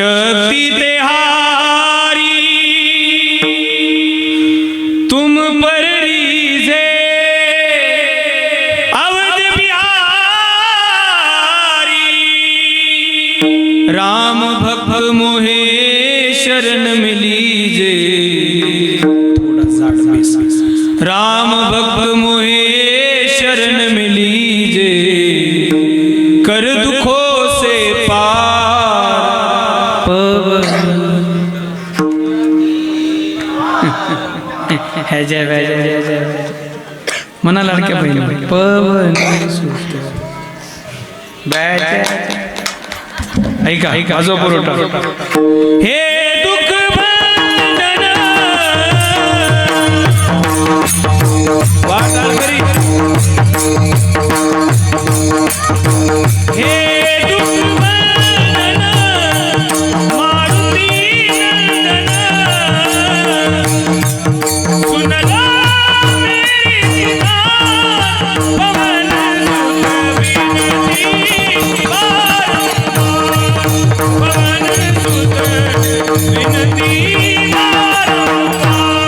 शक्ति तेहारी तुम पर रीझे अवध बिहारी राम भक्त मोहे शरण मिलीजे थोड़ा जाड़ बेस राम भक्त मोहे शरण मिलीजे कर दुखों से पार पवन है जय जय जय जय मना लाडक्या बहिणी पवन ऐका ऐका आजो पुरवठा हे दुःख बंधन वाट करी हे दुःख बंधन मारुती नंदन सुनला मेरी पवन सुत विनती हे दुःख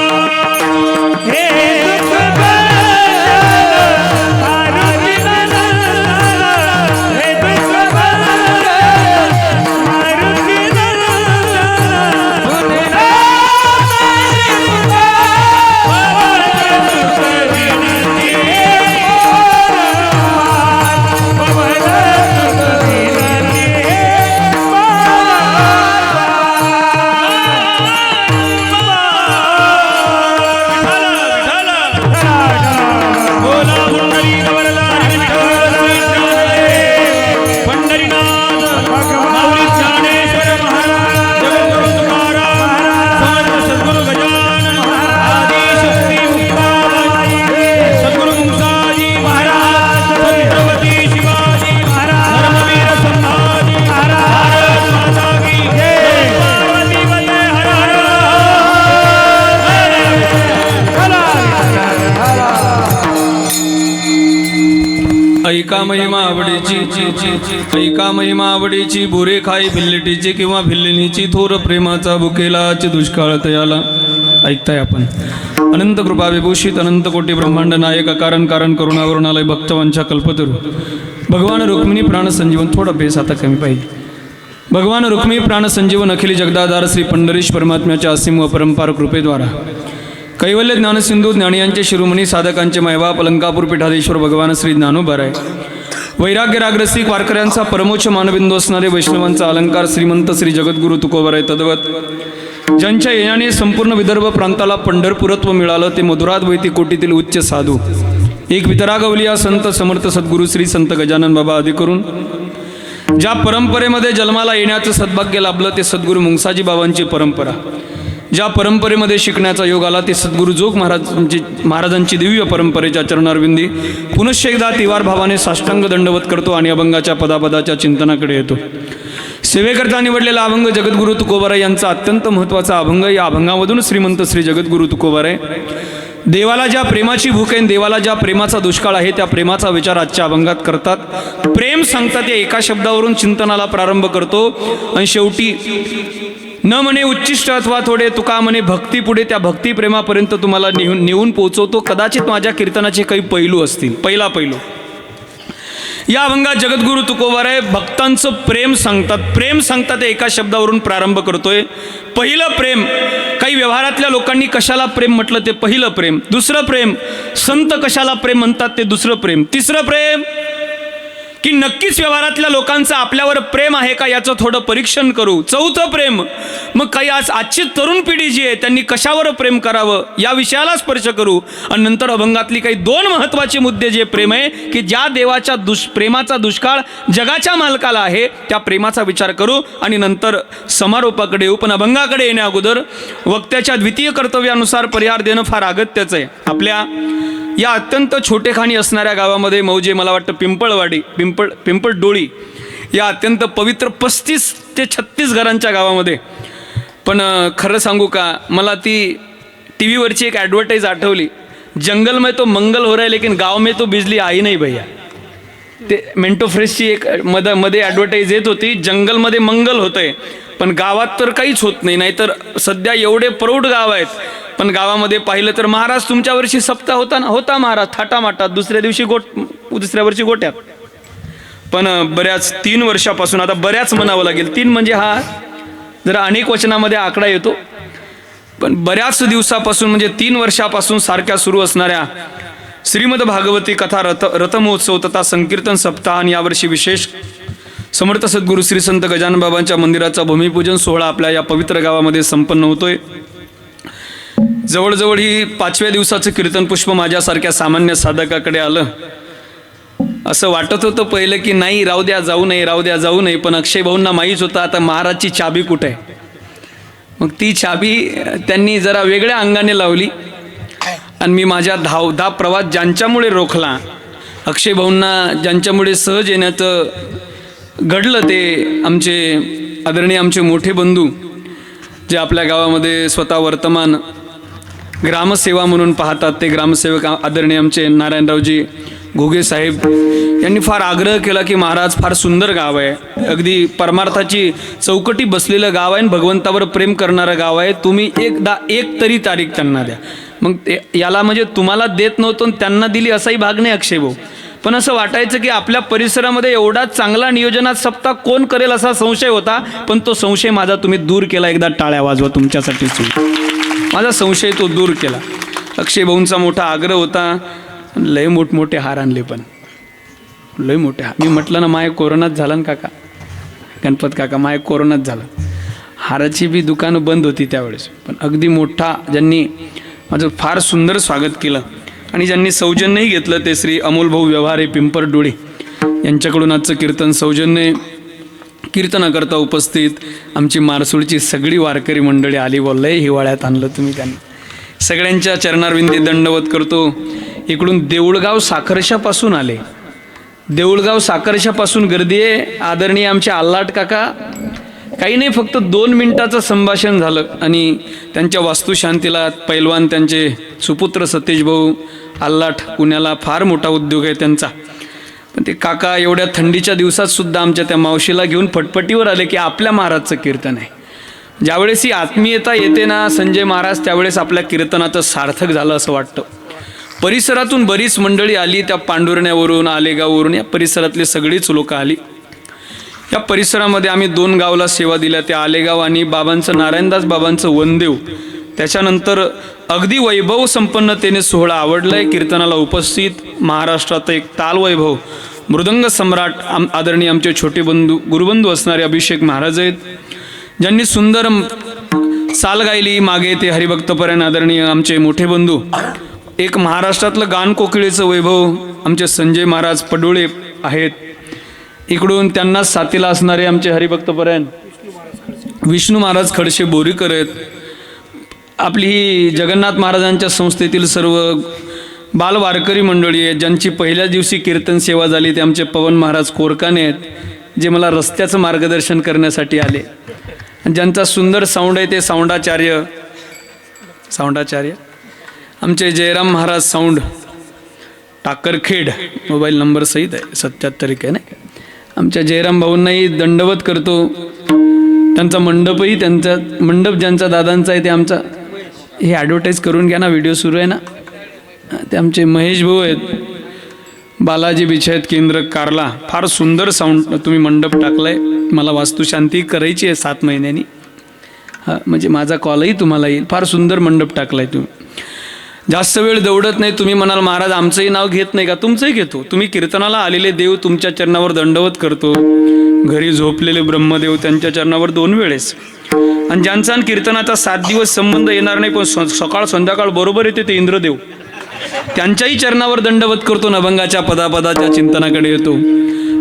ऐका महिमा आवडीची बोरे खाई भिल्लेटीची किंवा भिल्लिनीची थोर प्रेमाचा बुकेलाच दुष्काळ तयाला ऐकताय आपण अनंत कृपा विभूषित अनंत कोटी ब्रह्मांड नायक कारण कारण करुणावरुणालय भक्तवांच्या कल्पतरू भगवान रुक्मिणी प्राण संजीवन थोडा बेस आता कमी पाहिजे भगवान रुक्मिणी प्राण संजीवन अखिल जगदाधार श्री पंढरीश परमात्म्याच्या असीम व परंपार कृपेद्वारा कैवल्य ज्ञानसिंधू ज्ञानियांचे शिरोमणी साधकांचे मायबाप अलंकापूर पीठाधीश्वर भगवान श्री ज्ञानोबाराय वैराग्य रागरसिक वारकऱ्यांचा परमोच्च मानबिंदू असणारे वैष्णवांचा अलंकार श्रीमंत श्री जगद्गुरु तुकोबाराय तद्वत ज्यांच्या येण्याने संपूर्ण विदर्भ प्रांताला पंढरपुरत्व मिळालं ते मधुराद्वैती कोटीतील उच्च साधू एक वितरागवलिया संत समर्थ सद्गुरू श्री संत गजानन बाबा आदी करून ज्या परंपरेमध्ये जन्माला येण्याचं सद्भाग्य लाभलं ते सद्गुरू मुंगसाजी बाबांची परंपरा ज्या परंपरेमध्ये शिकण्याचा योग आला ते सद्गुरू जोग महाराजांची दिव्य परंपरेच्या चरणारविंदी पुनश्च एकदा तिवार भावाने साष्टांग दंडवत करतो आणि अभंगाच्या पदापदाच्या चिंतनाकडे येतो सेवेकरता निवडलेला अभंग जगद्गुरु तुकोबाराय यांचा अत्यंत महत्त्वाचा अभंग या अभंगामधून श्रीमंत श्री जगद्गुरु तुकोबाराय देवाला ज्या प्रेमाची भूक आहे देवाला ज्या प्रेमाचा दुष्काळ आहे त्या प्रेमाचा विचार आजच्या अभंगात करतात प्रेम सांगतात या एका शब्दावरून चिंतनाला प्रारंभ करतो आणि शेवटी न म्हणे उच्चिष्ट अथवा थोडे तुका म्हणे भक्ती पुढे त्या भक्ती प्रेमापर्यंत तुम्हाला नेऊन पोहोचवतो कदाचित माझ्या कीर्तनाचे काही पैलू असतील पहिला पैलू या अभंगात जगद्गुरु तुकोबाराय भक्तांचं प्रेम सांगतात एका शब्दावरून प्रारंभ करतोय पहिलं प्रेम काही व्यवहारातल्या लोकांनी कशाला प्रेम म्हटलं ते पहिलं प्रेम दुसरं प्रेम संत कशाला प्रेम म्हणतात ते दुसरं प्रेम तिसरं प्रेम की नक्कीच व्यवहारातल्या लोकांचं आपल्यावर प्रेम आहे का याचं थोडं परीक्षण करू चौथं प्रेम मग काही आजची तरुण पिढी जी आहे त्यांनी कशावर प्रेम करावं या विषयाला स्पर्श करू आणि नंतर अभंगातली काही दोन महत्त्वाचे मुद्दे जे प्रेम आहे की ज्या देवाच्या प्रेमाचा दुष्काळ जगाच्या मालकाला आहे त्या प्रेमाचा विचार करू आणि नंतर समारोपाकडे येऊ पण अभंगाकडे येण्या अगोदर वक्त्याच्या द्वितीय कर्तव्यानुसार परिहार देणं फार अगत्याचं आहे आपल्या या अत्यंत छोटेखानी असणाऱ्या गावामध्ये मौजे मला वाटतं पिंपळवाडी पिंपळडोळी या अत्यंत पवित्र 35 ते 36 घरांच्या गावामध्ये पण खरं सांगू का मला ती टी व्हीवरची एक ॲडव्हर्टाईज आठवली जंगल में तो मंगल हो रहा है लेकिन गाव में तो बिजली आई नहीं भैया ते मेंटो फ्रेशची एक मध्ये ॲडव्हर्टाईज येत होती, जंगलमध्ये मंगल होतंय पण गावात तर काहीच होत नाही. नाहीतर सध्या एवढे प्रौढ गाव आहेत, पण गावामध्ये पाहिलं तर महाराज तुमच्या वर्षी सप्ताह होता महाराज थाटामाटात, दुसऱ्या वर्षी गोट्यात. पण बऱ्याच 3 वर्षापासून, आता बऱ्याच म्हणावं लागेल, 3 म्हणजे हा जरा अनेक वचनामध्ये आकडा येतो, पण बऱ्याच दिवसापासून म्हणजे 3 वर्षापासून सारख्या सुरू असणाऱ्या श्रीमद भागवती कथा रथमहोत्सव तथा संकीर्तन सप्ताह आणि यावर्षी विशेष समर्थ सद्गुरू श्री संत गजानन बाबांच्या मंदिराचा भूमिपूजन सोहळा आपल्या या पवित्र गावामध्ये संपन्न होतोय. जवळजवळ ही 5व्या दिवसाचं कीर्तन पुष्प माझ्यासारख्या सामान्य साधकाकडे आलं. असं वाटत होतं पहिलं की नाही राहू द्या जाऊ नये, पण अक्षय भाऊंना माहीत होतं आता महाराजची चाबी कुठे आहे. मग ती चाबी त्यांनी जरा वेगळ्या अंगाने लावली आणि मी माझ्या धावधा प्रवास ज्यांच्यामुळे रोखला, अक्षय भाऊंना ज्यांच्यामुळे सहज येण्याचं घडलं, ते आदरणीय आमचे मोठे बंधू जे आपल्या गावामध्ये स्वतः वर्तमान ग्रामसेवा म्हणून पाहतात, ते ग्रामसेवक आदरणीय आमचे नारायणरावजी घुगे साहेब यांनी फार आग्रह केला की महाराज फार सुंदर गाव आहे, अगदी परमार्थाची चौकटी बसलेलं गाव आहे, भगवंतावर प्रेम करणारं गाव आहे, तुम्ही एकदा एक तरी तारीख त्यांना द्या. मग याला म्हणजे तुम्हाला देत नव्हतं त्यांना दिली असाही भाग नाही अक्षय भाऊ, पण असं वाटायचं की आपल्या परिसरामध्ये एवढा चांगला नियोजनात सप्ताह कोण करेल असा संशय होता, पण तो संशय माझा तुम्ही दूर केला. एकदा टाळ्या वाजवा तुमच्यासाठी, माझा संशय तो दूर केला. अक्षय भाऊंचा मोठा आग्रह होता, लय मोठमोठे हार आणले, पण लय मोठे हार. मी म्हटलं ना माय कोरोनात झाला ना काका, गणपत काका माय कोरोनात झालं, हाराची बी दुकानं बंद होती त्यावेळेस, पण अगदी मोठा ज्यांनी माझं फार सुंदर स्वागत केलं आणि ज्यांनी सौजन्यही घेतलं ते श्री अमोल भाऊ व्यवहारे पिंपरडोळे यांच्याकडून आजचं कीर्तन सौजन्य कीर्तनाकरता उपस्थित आमची मारसूळची सगळी वारकरी मंडळी आली. लय हिवाळ्यात आणलं तुम्ही त्यांनी. सगळ्यांच्या चरणारविंदी दंडवत करतो. इकडून देऊळगाव साखरशापासून आले, देऊळगाव साखरशापासून गर्दी आहे. आदरणीय आमचे आल्हाट काका, काही नाही फक्त 2 मिनिटाचं संभाषण झालं आणि त्यांच्या वास्तुशांतीला पैलवान त्यांचे सुपुत्र सतीश भाऊ आल्हाट, पुण्याला फार मोठा उद्योग आहे त्यांचा. पण ते काका एवढ्या थंडीच्या दिवसात सुद्धा आमच्या त्या मावशीला घेऊन फटफटीवर आले की आपल्या महाराजचं कीर्तन आहे. ज्यावेळेस ही आत्मीयता येते ना संजय महाराज, त्यावेळेस आपल्या कीर्तनाचं सार्थक झालं असं वाटतं. परिसरातून बरीच मंडळी आली, त्या पांडुरण्यावरून आलेगाववरून या परिसरातली सगळीच लोक आली. या परिसरामध्ये आम्ही 2 गावला सेवा दिल्या, त्या आलेगाव आणि बाबांचं नारायणदास बाबांचं वनदेव. त्याच्यानंतर अगदी वैभव संपन्नतेने सोहळा आवडलाय. कीर्तनाला उपस्थित महाराष्ट्रात एक ताल वैभव मृदंग सम्राट आदरणीय आमचे छोटे बंधू गुरुबंधू असणारे अभिषेक महाराज आहेत, ज्यांनी सुंदर साल गायली. मागे ते हरिभक्तपरायण आदरणीय आमचे मोठे बंधू. एक महाराष्ट्रातलं गान कोकिळेचं वैभव आमचे संजय महाराज पडोळे आहेत. इकडून त्यांनाच साथीला असणारे आमचे हरिभक्तपरायण विष्णू महाराज खडसे बोरीकर आहेत. आपली ही जगन्नाथ महाराजांच्या संस्थेतील सर्व बालवारकरी मंडळी आहेत, ज्यांची पहिल्याच दिवशी कीर्तन सेवा झाली, ते आमचे पवन महाराज कोरकाने आहेत, जे मला रस्त्याचं मार्गदर्शन करण्यासाठी आले. ज्यांचा सुंदर साऊंड आहे ते साऊंडाचार्य आमचे Jayram Maharaj sound Takarkhed, mobile number सहित आहे 77 आहे ना. आमच्या जयराम भाऊंनाही दंडवत करतो. त्यांचा मंडपही, त्यांचा मंडप ज्यांचा दादांचा आहे ते आमचा, हे ॲडव्हर्टाईज करून घ्या ना, व्हिडिओ सुरू आहे ना. ते आमचे महेश भाऊ आहेत, बालाजी बिछायत केंद्र कारला. फार सुंदर साऊंड तुम्ही मंडप टाकलाय. मला वास्तुशांती करायची आहे 7 महिन्यांनी, हां म्हणजे माझा कॉलही तुम्हाला येईल. फार सुंदर मंडप टाकलाय तुम्ही. जास्त वेळ दौडत नाही. तुम्ही म्हणाल महाराज आमचंही नाव घेत नाही का? तुमचंही घेतो. तुम्ही कीर्तनाला आलेले देव तुमच्या चरणावर दंडवत करतो. घरी झोपलेले ब्रह्मदेव त्यांच्या चरणावर 2 वेळेस. आणि ज्यांचा कीर्तनाचा 7 दिवस संबंध येणार नाही, पण सकाळ संध्याकाळ बरोबर येते ते इंद्रदेव, त्यांच्याही चरणावर दंडवत करतो. नभंगाच्या पदाच्या चिंतनाकडे येतो.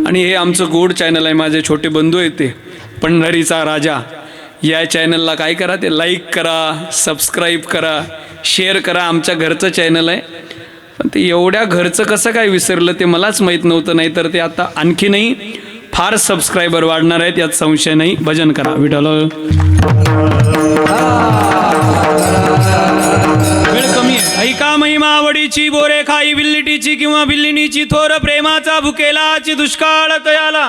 आणि हे आमचं गोड चॅनल आहे. माझे छोटे बंधू आहेत ते पंढरीचा राजा. या चॅनलला काय करा, ते लाईक करा, सबस्क्राईब करा, शेअर करा. आमच्या घरचं चॅनल आहे, पण ते एवढ्या घरचं कसं काय विसरलं ते मलाच माहीत नव्हतं. नाही तर ते आता आणखीनही फार सबस्क्रायबर वाढणार आहेत, यात संशय नाही. भजन करा विठ्ठल. वेळ कमी आहे. ऐका महिमा आवडी मुलीची बोरे खाई बिल्लिटीची किंवा बिल्लिनीची थोर प्रेमाचा भुकेलाची दुष्काळ तयाला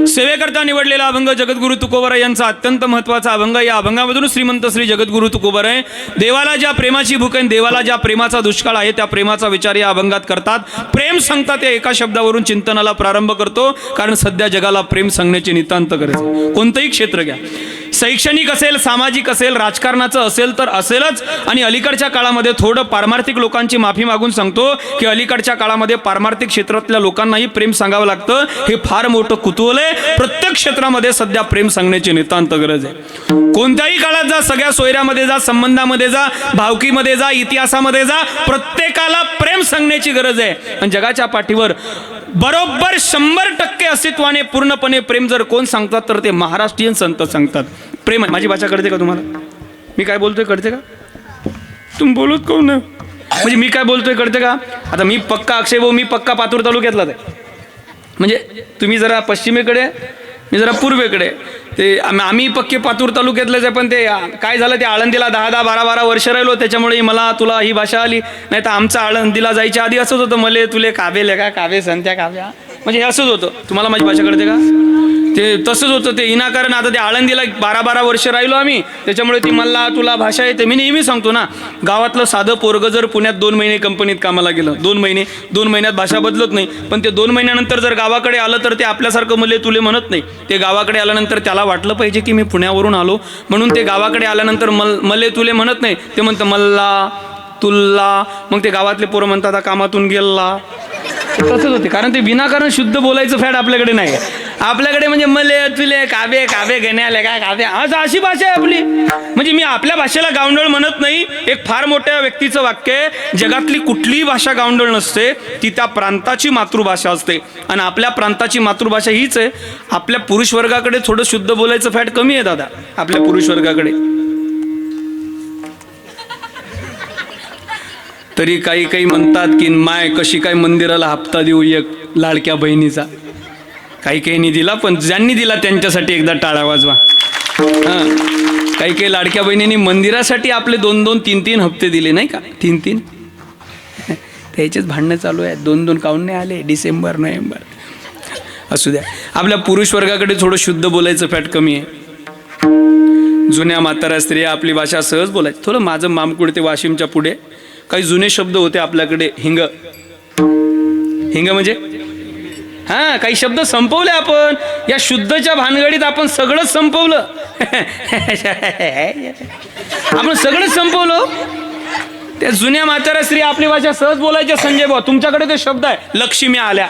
सेवेकरता निवडलेला अभंग जगद्गुरु तुकोबराय यांचा अत्यंत महत्त्वाचा अभंग. या अभंगामधून श्रीमंत श्री जगद्गुरु तुकोबराय देवाला ज्या प्रेमाची भूक आहे, देवाला ज्या प्रेमाचा दुष्काळ आहे, त्या प्रेमाचा विचार या अभंगात करतात. प्रेम सांगतात या एका शब्दावरून चिंतनाला प्रारंभ करतो, कारण सध्या जगाला प्रेम सांगण्याची नितांत गरज आहे. कोणतंही क्षेत्र घ्या, शैक्षणिक असेल, सामाजिक असेल, राजकारणाचं असेल तर असेलच. आणि अलीकडच्या काळामध्ये थोडं पारमार्थिक लोकांची माफी मागून सांगतो की अलीकडच्या काळामध्ये पारमार्थिक क्षेत्रातल्या लोकांनाही प्रेम सांगावं लागतं. हे फार मोठं कुतूहल आहे. प्रत्येक क्षेत्रामध्ये सध्या प्रेम सांगण्याची नितांत गरज आहे. कोणत्याही काळात जा, सगळ्या सोयऱ्यामध्ये जा, संबंधामध्ये जा, भावकीमध्ये जा, इतिहासामध्ये जा, प्रत्येकाला प्रेम सांगण्याची गरज आहे. आणि जगाच्या पाठीवर बरोबर 100% अस्तित्वाने पूर्णपणे प्रेम जर कोण सांगतात तर ते महाराष्ट्रीयन संत सांगतात. प्रेम. माझी भाषा कळते का तुम्हाला? मी काय बोलतोय कळते का? तुम्ही बोलत कोण नाही म्हणजे मी काय बोलतोय कळते का? आता मी पक्का अक्षय भाऊ, मी पक्का पातूर तालुक्यातलाच आहे. म्हणजे तुम्ही जरा पश्चिमेकडे, मी जरा पूर्वेकडे. ते आम्ही पक्के पातूर तालुक्यातलेच आहे. पण ते काय झालं, ते आळंदीला 10-12 वर्ष राहिलो, त्याच्यामुळे मला तुला ही भाषा आली. नाही तर आमचं आळंदीला जायच्या आधी असंच होतं, मले तुले काव्य लेखा, काव्य संत्या काव्या, म्हणजे हे असंच होतं. तुम्हाला माझी भाषा कळते का? ते तसंच होतं. ते विनाकारण आता ते आळंदीला 12 वर्ष राहिलो आम्ही, त्याच्यामुळे ती मला तुला भाषा येते. मी नेहमी सांगतो ना, गावातलं साधं पोरगं जर पुण्यात 2 महिने कंपनीत कामाला गेलं, 2 महिन्यात भाषा बदलत नाही. पण ते 2 महिन्यानंतर जर गावाकडे आलं तर ते आपल्यासारखं मले तुले म्हणत नाही. ते गावाकडे आल्यानंतर त्याला वाटलं पाहिजे की मी पुण्यावरून आलो, म्हणून ते गावाकडे आल्यानंतर मले तुले म्हणत नाही. ते म्हणतं मल्ला तुल्ला. मग ते गावातले पोरं म्हणतात आता कामातून गेला. तसंच होते, कारण ते विनाकारण शुद्ध बोलायचं फॅड आपल्याकडे नाही. आपल्याकडे म्हणजे मले तुले काव्य काव्य घेण्याले काय काव्य, आज अशी भाषा आहे आपली. म्हणजे मी आपल्या भाषेला गावंडळ म्हणत नाही. एक फार मोठ्या व्यक्तीचं वाक्य आहे, जगातली कुठलीही भाषा गावंडळ नसते, ती त्या प्रांताची मातृभाषा असते. आणि आपल्या प्रांताची मातृभाषा हीच आहे. आपल्या पुरुष वर्गाकडे थोडं शुद्ध बोलायचं फॅड कमी आहे दादा, आपल्या पुरुष वर्गाकडे. तरी काही म्हणतात की माय कशी काय मंदिराला हप्ता देऊ एक लाडक्या बहिणीचा. काही दिला, पण ज्यांनी दिला त्यांच्यासाठी एकदा टाळा वाजवा. हां, काही लाडक्या बहिणींनी मंदिरासाठी आपले 2-2, 3-3 हप्ते दिले नाही का? 3-3 त्याचेच भांडणं चालू आहेत. 2-2 काऊन नाही आले? डिसेंबर नोव्हेंबर. असू द्या, आपल्या पुरुष वर्गाकडे थोडं शुद्ध बोलायचं फॅट कमी आहे. जुन्या म्हाताऱ्या स्त्रिया आपली भाषा सहज बोलायची. थोडं माझं मामकुड ते वाशिमच्या पुढे काही जुने शब्द होते आपल्याकडे. हिंग म्हणजे हां, काही शब्द संपवले आपण. या शुद्धच्या भानगडीत आपण सगळंच संपवलं. आपण सगळंच संपवलं. त्या जुन्या म्हाताऱ्या स्त्री आपली भाषा सहज बोलायच्या. संजय भाऊ, तुमच्याकडे ते शब्द आहे लक्ष्मी आल्या.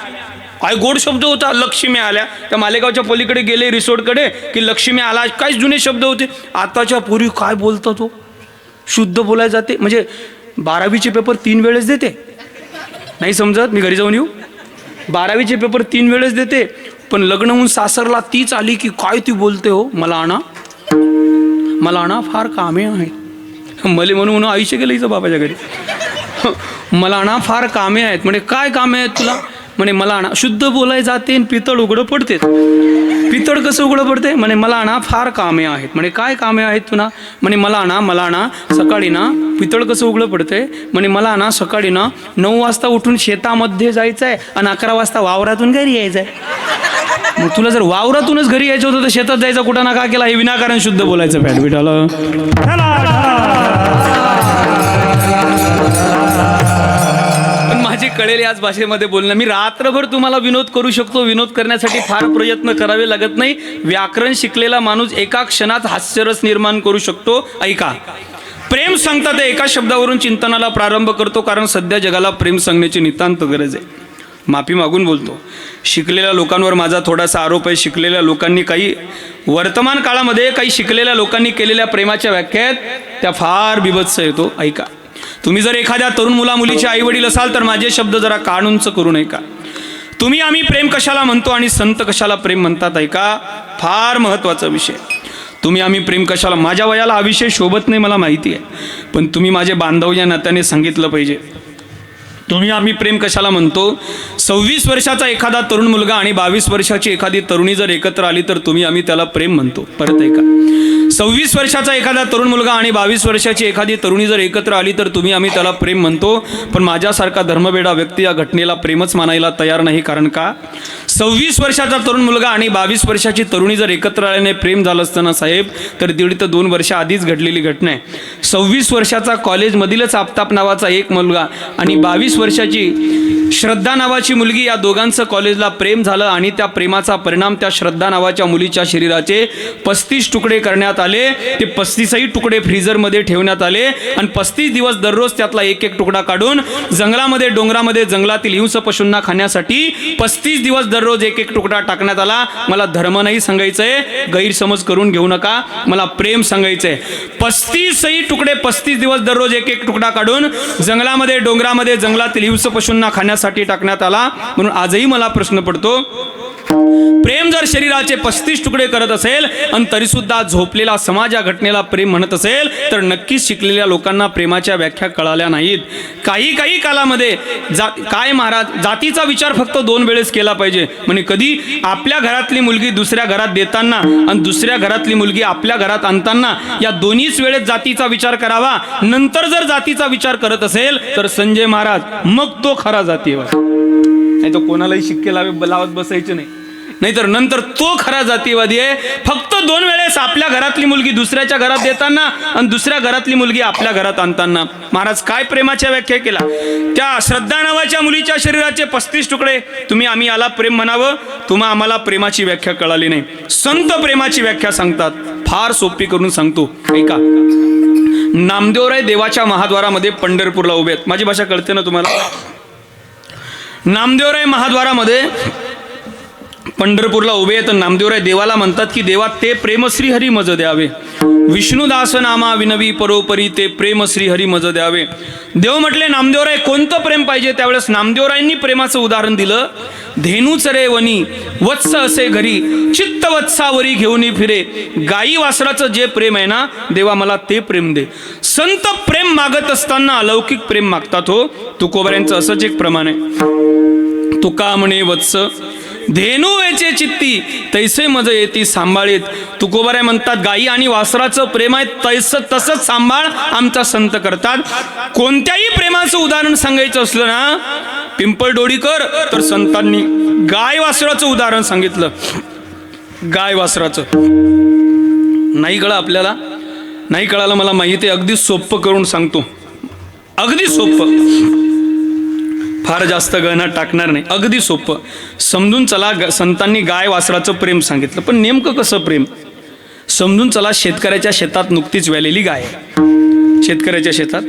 काय गोड शब्द होता, लक्ष्मी आल्या. त्या मालेगावच्या पलीकडे गेले रिसोर्टकडे की लक्ष्मी आला. काय जुने शब्द होते. आताच्या पूर्वी काय बोलतो तो, शुद्ध बोलायला जाते. म्हणजे 12वीचे पेपर 3 वेळेस देते. नाही समजत, मी घरी जाऊन येऊ. 12वीचे पेपर 3 वेळेस देते, पण लग्न होऊन सासरला तीच आली की काय ती बोलते हो, मला आणा फार कामे आहेत. मले म्हणून आयुष्य गेलं हिचं बाबाच्या घरी. मला आणा फार कामे आहेत. म्हणे काय कामे आहेत तुला? म्हणे मला आणा. शुद्ध बोलाय जाते, पितळ उघडं पडते. पितळ कसं उघडं पडते? म्हणे मला आणा फार कामे आहेत. म्हणे काय कामे आहेत तुला? म्हणे मला आणा सकाळी ना. पितळ कसं उघडं पडते? म्हणे मला आणा सकाळी ना 9 वाजता उठून शेतामध्ये जायचं आहे आणि 11 वाजता वावरातून घरी यायचं आहे. मग तुला जर वावरातूनच घरी यायचं होतं तर शेतात जायचं कुठं ना का केला? हे विनाकारण शुद्ध बोलायचं फॅट बिटाला. माझी कळेल याच भाषेमध्ये बोलणं. मी रात्रभर तुम्हाला विनोद करू शकतो. विनोद करण्यासाठी फार प्रयत्न करावे लागत नाही. व्याकरण शिकलेला माणूस एका क्षणात हास्यरस निर्माण करू शकतो. ऐका, प्रेम सांगतात एका शब्दावरून चिंतनाला प्रारंभ करतो, कारण सध्या जगाला प्रेम सांगण्याची नितांत गरज आहे. माफी मागून बोलतो. शिकलेल्या लोकांवर माझा थोडासा आरोप आहे. शिकलेल्या लोकांनी काही वर्तमान काळामध्ये काही शिकलेल्या लोकांनी केलेल्या प्रेमाच्या व्याख्यात त्या फार बिभत्स येतो. ऐका, तुम्ही जर एखाद्या तरुण मुलीचे आई वडील असाल तर माझे शब्द जरा काढूनच करू नये का. तुम्ही आम्ही प्रेम कशाला म्हणतो आणि संत कशाला प्रेम म्हणतात? ऐका, फार महत्त्वाचा विषय. तुम्ही आम्ही प्रेम कशाला, माझ्या वयाला हा विषय शोभत नाही मला माहिती आहे, पण तुम्ही माझे बांधव या नात्याने सांगितलं पाहिजे. तुम्ही आम्ही प्रेम कशाला म्हणतो? 26 वर्षाचा एखादा तरुण मुलगा आणि 22 वर्षाची एखादी तरुणी जर एकत्र आली तर तुम्ही आम्ही त्याला प्रेम म्हणतो. परत ऐका, 26 वर्षाचा एखादा तरुण मुलगा आणि 22 वर्षाची एखादी तरुणी जर एकत्र आली तर तुम्ही आम्ही त्याला प्रेम म्हणतो, पण माझ्यासारखा धर्मवेडा व्यक्ती या घटनेला प्रेमच मानायला तयार नाही. कारण का? 26 वर्षाचा तरुण मुलगा आणि 22 वर्षाची तरुणी जर एकत्र आल्याने प्रेम झालं असताना साहेब, तर 1.5 ते 2 वर्ष आधीच घडलेली घटना आहे. 26 वर्षाचा कॉलेजमधीलच आफताब नावाचा एक मुलगा आणि 22 वर्षाची श्रद्धा नावाची मुलगी, या दोघांचं कॉलेजला प्रेम झालं आणि त्या प्रेमाचा परिणाम त्या श्रद्धा नावाच्या मुलीच्या शरीराचे 35 तुकडे करण्यात आले. ते 35ही तुकडे फ्रीजरमध्ये ठेवण्यात आले आणि 35 दिवस दररोज त्यातला एक एक तुकडा काढून जंगलामध्ये डोंगरामध्ये जंगलातील हिंस पशूंना खाण्यासाठी 35 दिवस दररोज एक एक तुकडा टाकण्यात आला. मला धर्म नाही सांगायचंय, गैरसमज करून घेऊ नका, मला प्रेम सांगायचंय. 35ही तुकडे 35 दिवस दररोज एक एक तुकडा काढून जंगलामध्ये डोंगरामध्ये जंगलातील हिंस पशूंना खाण्यासाठी टाकण्यात आला. म्हणून आजही मला प्रश्न पडतो, प्रेम जर शरीराचे 35 तुकडे करत असेल आणि तरी सुद्धा झोपलेला समाज या घटनेला प्रेम म्हणत असेल, तर नक्कीच शिकलेल्या लोकांना प्रेमाच्या व्याख्या कळाल्या नाहीत. काही कालामध्ये काय महाराज, जातीचा विचार फक्त 2 वेळेस केला पाहिजे. म्हणजे कधी आपल्या घरातली मुलगी दुसऱ्या घरात देताना आणि दुसऱ्या घरातली मुलगी आपल्या घरात आणताना, या दोन्हीच वेळेस जातीचा विचार करावा. नंतर जर जातीचा विचार करत असेल तर संजय महाराज मग तो खरा जातीवाद. नाही तो कोणालाही शिक्के लावत बसायचे नाही, नाहीतर नंतर तो खरा जातीवादी आहे. फक्त 2 वेळेस आपल्या घरातली मुलगी दुसऱ्याच्या घरात देताना आणि दुसऱ्या घरातली मुलगी आपल्या घरात आणताना. महाराज काय प्रेमाच्या व्याख्या केला. त्या श्रद्धा नावाच्या मुलीच्या शरीराचे 35 तुकडे, तुम्ही आम्ही याला प्रेम म्हणावं, तुम्हा आम्हाला प्रेमाची व्याख्या कळाली नाही. संत प्रेमाची व्याख्या सांगतात, फार सोपी करून सांगतो ऐका. नामदेवराय देवाच्या महाद्वारामध्ये पंढरपूरला उभे आहेत. माझी भाषा कळते ना तुम्हाला? नामदेवराय महाद्वारामध्ये पंढरपूरला उभे आहेत. नामदेवराय देवाला म्हणतात की देवा ते प्रेम श्री हरी मज द्यावे, विष्णुदास नामा विनवी परोपरी ते प्रेम श्री हरी मज द्यावे. देव म्हटले नामदेवराय कोणतं प्रेम पाहिजे. त्यावेळेस नामदेवरायांनी प्रेमाचं उदाहरण दिलं. धेनूच रे वनी वत्स असे घरी, चित्त वत्सावरी घेऊन फिरे. गाई वासराचं जे प्रेम आहे ना देवा मला ते प्रेम दे. संत प्रेम मागत असताना अलौकिक प्रेम मागतात हो. तुकोबाऱ्यांचं असंच एक प्रमाण आहे. तुका म्हणे वत्स धेनू वेचे चित्ती तैसे मज येती सांभाळीत. तुकोबाराय म्हणतात गाई आणि वासराचं प्रेम आहे तसंच सांभाळ आमचा संत करतात. कोणत्याही प्रेमाचं उदाहरण सांगायचं असलं ना पिंपळडोळीकर, तर संतांनी गाय वासराचं उदाहरण सांगितलं. गाय वासराचं नाही कळलं आपल्याला, नाही कळालं मला माहिती आहे. अगदी सोपं करून सांगतो, अगदी सोपं, फार जास्त गहना टाकणार नाही, अगदी सोपं समजून चला. संतांनी गाय वासराचं प्रेम सांगितलं, पण नेमकं कसं प्रेम समजून चला. शेतकऱ्याच्या शेतात नुकतीच व्यालेली गाय आहे. शेतकऱ्याच्या शेतात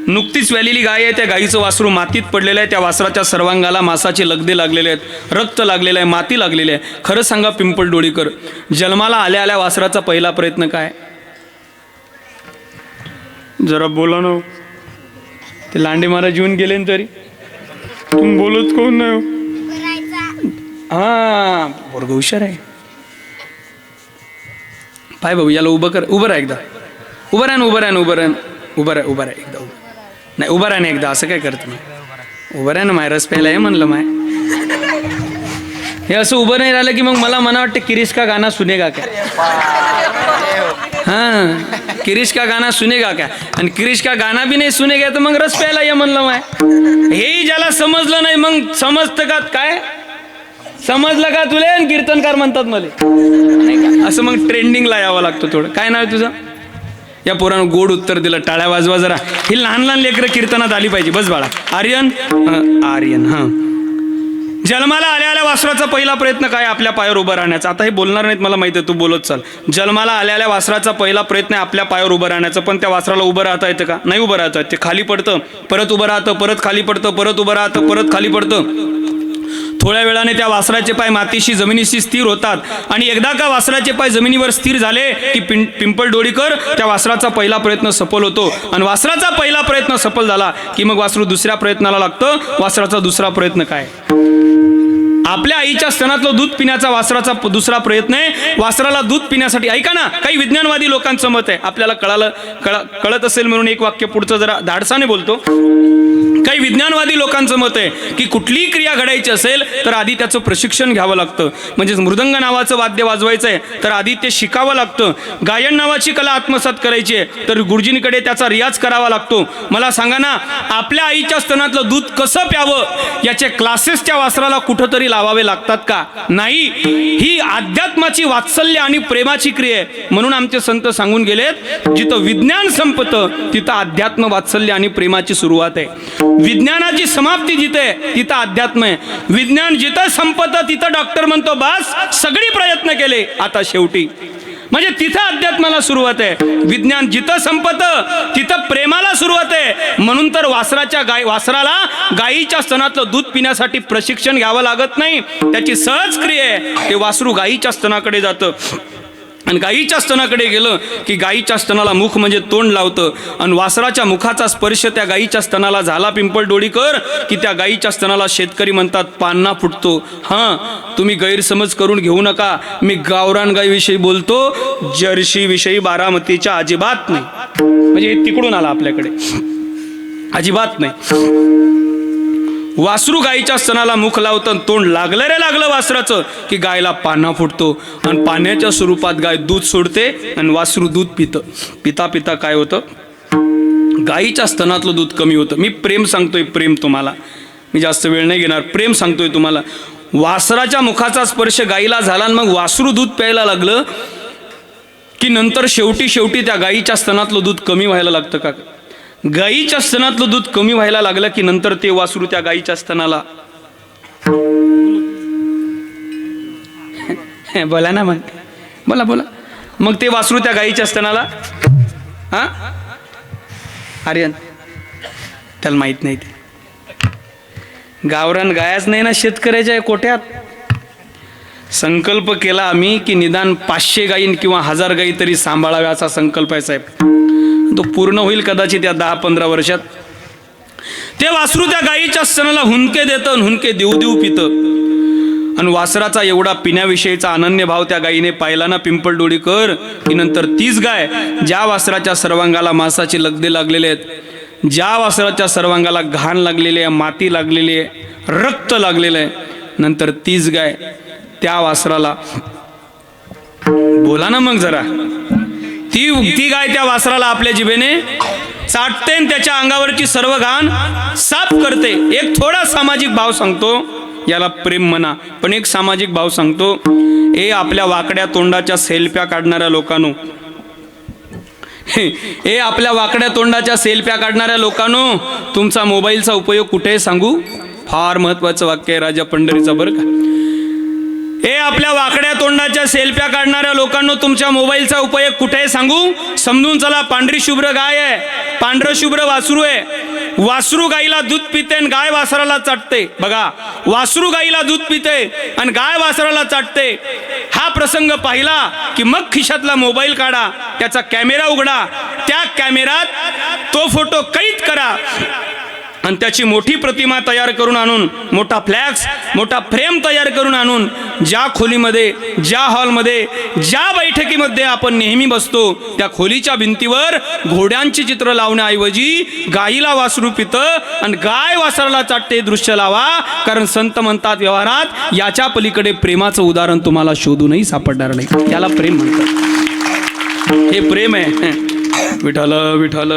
नुकतीच व्यालेली गाय आहे. त्या गायीचं वासरू मातीत पडलेलं आहे. त्या वासराच्या सर्वांगाला मासाचे लगदे लागलेले आहेत, रक्त लागलेलं आहे, माती लागलेली आहे. खरं सांगा पिंपळडोळीकर, जन्माला आल्या आल्या वासराचा पहिला प्रयत्न काय? जरा बोला ना. ते लांडे महाराज येऊन गेले तरी तुम्ही बोलत कोण नाही. हा वर्ग हुशार आहे. पाय भाऊ याला उभं कर, उभं राहा एकदा, उभं राहा, उभं राहा, उभं राहा, उभं राहा, उभं राहा एकदा, नाही उभं राहा ना एकदा. असं काय करत नाही, उभं राहा ना. माय रस प्यायला आहे म्हणलं माय. हे असं उभं नाही राहिलं की मग मला वाटतं किरीश का गाना सुनेगा क्या. हाँ किरीश का गाना सुनेगा क्या, आणि किरीश का गाना भी नाही सुनेगा तर मग रस प्यायला ये म्हणलं माय. हेही ज्याला समजलं नाही मग समजतं का काय? समजलं का तुले? कीर्तनकार म्हणतात मला. असं मग ट्रेंडिंगला यावं लागतं थोडं. काय नाव आहे तुझं? या पोरानं गोड उत्तर दिलं, टाळ्या वाजवा जरा. ही लहान लहान लेकरं कीर्तनात आली पाहिजे. बस बाळा. आर्यन, आर्यन. हां, जन्माला आल्या आल्या वासराचा पहिला प्रयत्न काय? आपल्या पायावर उभं राहण्याचा. आता हे बोलणार नाहीत मला माहिती आहे, तू बोलत चाल. जन्माला आल्या आल्या वासराचा पहिला प्रयत्न आहे आपल्या पायावर उभं राहण्याचं. पण त्या वासराला उभं राहता येतं का? नाही उभं राहता येत. ते खाली पडतं, परत उभं राहतं, परत खाली पडतं, परत उभं राहतं, परत खाली पडतं. थोड्या वेळाने त्या वासराचे पाय मातीशी जमिनीशी स्थिर होतात आणि एकदा का वासराचे पाय जमिनीवर स्थिर झाले की पिंपळडोळीकर त्या वासराचा पहिला प्रयत्न सफल होतो. आणि वासराचा पहिला प्रयत्न सफल झाला की मग वासरू दुसऱ्या प्रयत्नाला लागतं. वासराचा दुसरा प्रयत्न काय? आपल्या आईच्या स्तनातलं दूध पिण्याचा वासराचा दुसरा प्रयत्न आहे. वासराला दूध पिण्यासाठी, ऐका ना, काही विज्ञानवादी लोकांचं मत आहे, आपल्याला कळत असेल म्हणून एक वाक्य पुढचं जरा धाडसाने बोलतो. काही विज्ञानवादी लोकांचं मत आहे की कुठलीही क्रिया घडायची असेल तर आधी त्याचं प्रशिक्षण घ्यावं लागतं. म्हणजेच मृदंग नावाचं वाद्य वाजवायचं आहे तर आधी ते शिकावं लागतं. गायन नावाची कला आत्मसात करायची आहे तर गुरुजींकडे त्याचा रियाज करावा लागतो. मला सांगा ना, आपल्या आईच्या स्तनातलं दूध कसं प्यावं याचे क्लासेस त्या वासराला कुठंतरी लावावे लागतात का? नाही. ही अध्यात्माची वात्सल्य आणि प्रेमाची क्रिया आहे. म्हणून आमचे संत सांगून गेलेत, जिथं विज्ञान संपतं तिथं अध्यात्म, वात्सल्य आणि प्रेमाची सुरुवात आहे. विज्ञानाची समाप्ती जिथे आहे तिथं अध्यात्म आहे. विज्ञान जिथं संपतं तिथं डॉक्टर म्हणतो बस सगळी प्रयत्न केले आता शेवटी, म्हणजे तिथं अध्यात्माला सुरुवात आहे. विज्ञान जिथं संपतं तिथं प्रेमाला सुरुवात आहे. म्हणून तर वासराला गायीच्या स्तनातलं दूध पिण्यासाठी प्रशिक्षण घ्यावं लागत नाही. त्याची सहज क्रिया आहे. ते वासरू गायीच्या स्तनाकडे जातं आणि गायीच्या स्तनाकडे गेलं की गायीच्या स्तनाला मुख म्हणजे तोंड लावतं आणि वासराच्या मुखाचा स्पर्श त्या गायीच्या स्तनाला झाला पिंपळडोळीकर की त्या गायीच्या स्तनाला शेतकरी म्हणतात पान्ना फुटतो. हां, तुम्ही गैरसमज करून घेऊ नका, मी गावरान गायीविषयी बोलतो, जर्सी विषयी बारामतीच्या अजिबात नाही. म्हणजे हे तिकडून आला आपल्याकडे, अजिबात नाही. वासरू गायीच्या स्तनाला मुख लावतं, तोंड लागलं रे लागलं वासराचं की गायला पान्हा फुटतो आणि पाण्याच्या स्वरूपात गाय दूध सोडते आणि वासरू दूध पितं. पिता पिता काय होतं, गायीच्या स्तनातलं दूध कमी होतं. मी प्रेम सांगतोय, प्रेम तुम्हाला, मी जास्त वेळ नाही घेणार, प्रेम सांगतोय तुम्हाला. वासराच्या मुखाचा स्पर्श गायीला झाला आणि मग वासरू दूध प्यायला लागलं की नंतर शेवटी त्या गायीच्या स्तनातलं दूध कमी व्हायला लागतं का? गायीच्या स्तनातलं दूध कमी व्हायला लागलं की नंतर ते वासरू त्या गायीच्या स्तनाला बोला ना, मग बोला मग ते वासरू त्या गायीच्या स्तनाला हा आर्यन त्याला माहित नाही. ते गावरान गायच नाही ना शेतकऱ्याच्या कोट्यात. संकल्प केला आम्ही की निदान 500 गायी किंवा 1000 गायी तरी सांभाळाव्या असा संकल्प आहे साहेब. तो पूर्ण होईल कदाचित या 10-15 वर्षात. ते वासरू त्या गायीच्या स्तनाला हुंदके देतं, हुंदके देऊ पितं आणि वासराचा एवढा पिण्याविषयीचा अनन्य भाव त्या गायीने पाहिला ना पिंपळडोळीकर की नंतर तीच गाय ज्या वासराच्या सर्वांगाला मांसाची लगदे लागलेले आहेत, ज्या वासराच्या सर्वांगाला घाण लागलेली आहे, माती लागलेली आहे, रक्त लागलेलं आहे, नंतर तीच गाय त्या वासराला बोला ना मग जरा, ती गाय त्या वासराला आपल्या जिभेने चाटते आणि त्याच्या अंगावरची सर्व घाण साफ करते. एक थोडा सामाजिक भाव सांगतो, याला प्रेम म्हणा, पण एक सामाजिक भाव सांगतो. हे आपल्या वाकड्या तोंडाच्या सेल्फ्या काढणाऱ्या लोकांनो, हे आपल्या वाकड्या तोंडाच्या सेल्फ्या काढणाऱ्या लोकांनो, तुमचा मोबाईलचा उपयोग कुठे सांगू? फार महत्वाचं वाक्य आहे राजा पंढरीचं बरं का. हे आपल्या वाकड्या तोंडाच्या सेल्फ्या काढणाऱ्या लोकांना तुमच्या मोबाईलचा उपयोग कुठे सांगू? समजून चला. पांढरी शुभ्र गाय आहे, पांढरं शुभ्र वासरू आहे. वासरू गाईला दूध पिते आणि गाय वासराला चाटते. बघा, वासरू गाईला दूध पिते आणि गाय वासराला चाटते. हा प्रसंग पाहिला की मग खिशातला मोबाईल काढा, त्याचा कॅमेरा उघडा, त्या कॅमेऱ्यात तो फोटो कैद करा आणि त्याची मोठी प्रतिमा तयार करून आणून, मोठा फ्लॅक्स, मोठा फ्रेम तयार करून आणून, ज्या खोलीमध्ये, ज्या हॉलमध्ये, ज्या बैठकीमध्ये आपण नेहमी बसतो त्या खोलीच्या भिंतीवर घोड्यांची चित्र लावण्याऐवजी गाईला वासरू पितं आणि गाय वासराला चाटते दृश्य लावा. कारण संत म्हणतात व्यवहारात याच्या पलीकडे प्रेमाचं उदाहरण तुम्हाला शोधूनही सापडणार नाही. याला प्रेम म्हणतात. हे प्रेम आहे. विठ्ठल विठ्ठल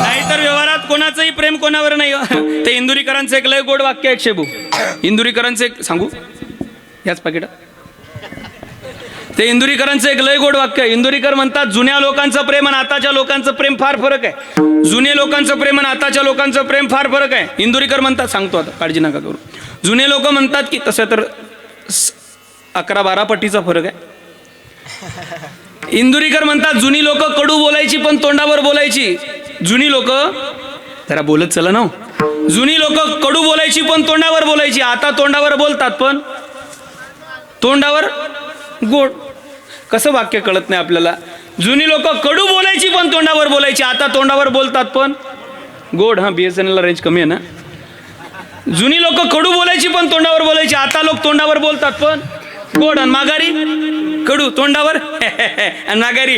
नाहीतर व्यवहारात कोणाचंही प्रेम कोणावर नाही. ते इंदुरीकरांचं एक लय गोड वाक्य आहे शेबू. इंदुरीकरांचं एक सांगू याच पाकिटात. ते इंदुरीकरांचं एक लय गोड वाक्य आहे. इंदुरीकर म्हणतात जुन्या लोकांचं प्रेम आणि आताच्या लोकांचं प्रेम फार फरक आहे. जुने लोकांचं प्रेम आणि आताच्या लोकांचं प्रेम फार फरक आहे. इंदुरीकर म्हणतात, सांगतो आता काळजी नका करू. जुने लोक म्हणतात की तसं तर 11-12 पटीचा फरक आहे. इंदुरीकर म्हणतात जुनी लोक कडू बोलायची पण तोंडावर बोलायची. जुनी लोक जरा बोलत चला ना. जुनी लोक कडू बोलायची पण तोंडावर बोलायची. आता तोंडावर बोलतात पण तोंडावर गोड. कसं वाक्य कळत नाही आपल्याला. जुनी लोक कडू बोलायची पण तोंडावर बोलायची. आता तोंडावर बोलतात पण गोड. हा, BSNL ला रेंज कमी आहे ना. जुनी लोक कडू बोलायची पण तोंडावर बोलायची. आता लोक तोंडावर बोलतात पण गोड. आणि माघारी कडू तोंडावर आणि माघारी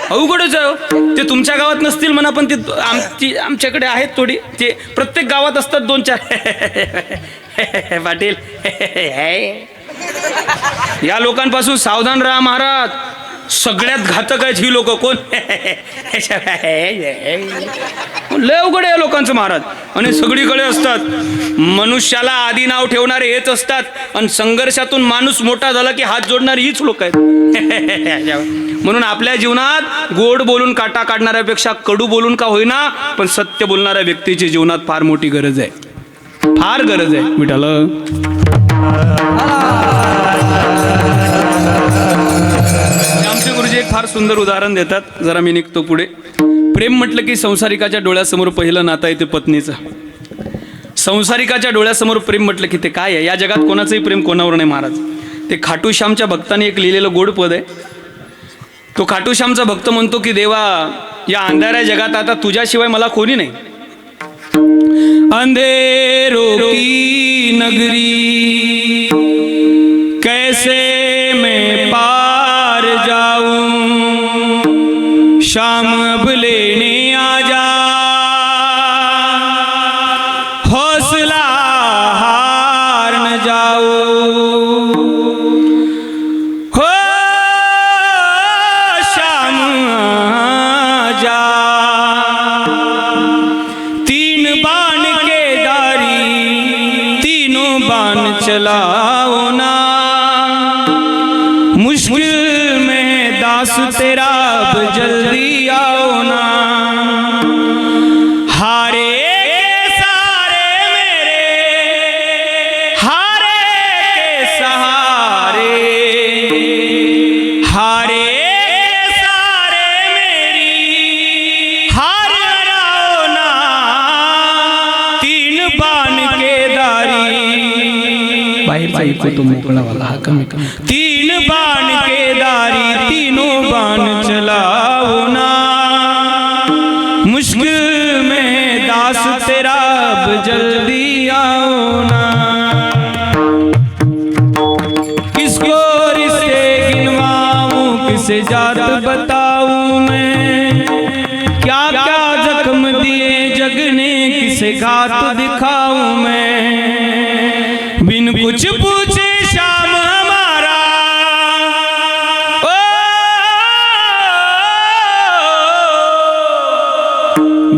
अवघडच आहे हो. ते तुमच्या गावात नसतील म्हणा, पण ते आमच्याकडे आहेत थोडी. ते प्रत्येक गावात असतात 2-4 पाटील. या लोकांपासून सावधान राहा महाराज. सगळ्यात घातक आहेत ही लोक. कोण? लय अवघड आहे लोकांचं महाराज. आणि सगळीकडे असतात. मनुष्याला आधी नाव ठेवणारे हेच असतात, आणि संघर्षातून माणूस मोठा झाला की हात जोडणारे हीच लोक आहेत. म्हणून आपल्या जीवनात गोड बोलून काटा काढणाऱ्यापेक्षा कडू बोलून का होईना, पण सत्य बोलणाऱ्या व्यक्तीची जीवनात फार मोठी गरज आहे. फार गरज आहे. विठ्ठल आमचे गुरुजी एक फार सुंदर उदाहरण देतात. जरा मी निघतो पुढे. प्रेम म्हटलं की संसारिकाच्या डोळ्यासमोर पहिलं नातं आहे ते पत्नीचं. संसारिकाच्या डोळ्यासमोर प्रेम म्हटलं की ते काय आहे? या जगात कोणाचंही प्रेम कोणावर नाही महाराज. ते खाटूश्यामच्या भक्ताने एक लिहिलेलं गोड पद आहे. तो खाटूश्यामचा भक्त म्हणतो की देवा, या अंधाऱ्या जगात आता तुझ्याशिवाय मला कोणी नाही. अंधेरों की नगरी कैसे मैं पार जाऊं, शाम अब लेने आ जा, हौसला हार न जाऊं, हो शाम आ जा, तीन बाण के दारी तीनों बाण चलाओ ना, मुश्किल में दास तेरा अब जल्दी आओ ना, हारे के सारे मेरे हारे के सहारे, हारे के सारे मेरी हार आओ ना, तीन बाण के दारी तो मोकळा वाला हा कमी कमी, तीन बाण के दारी तीनों बाण चलाओ ना, मुश्किल में दास तेरा अब जल्दी आओ ना, किसको रिश्ते गिनवाऊं किसे जात बताऊं मैं, क्या क्या जख्म दिए जग ने किसे घात दिखाऊं मैं, बिन कुछ पूछे शाम हमारा ओ,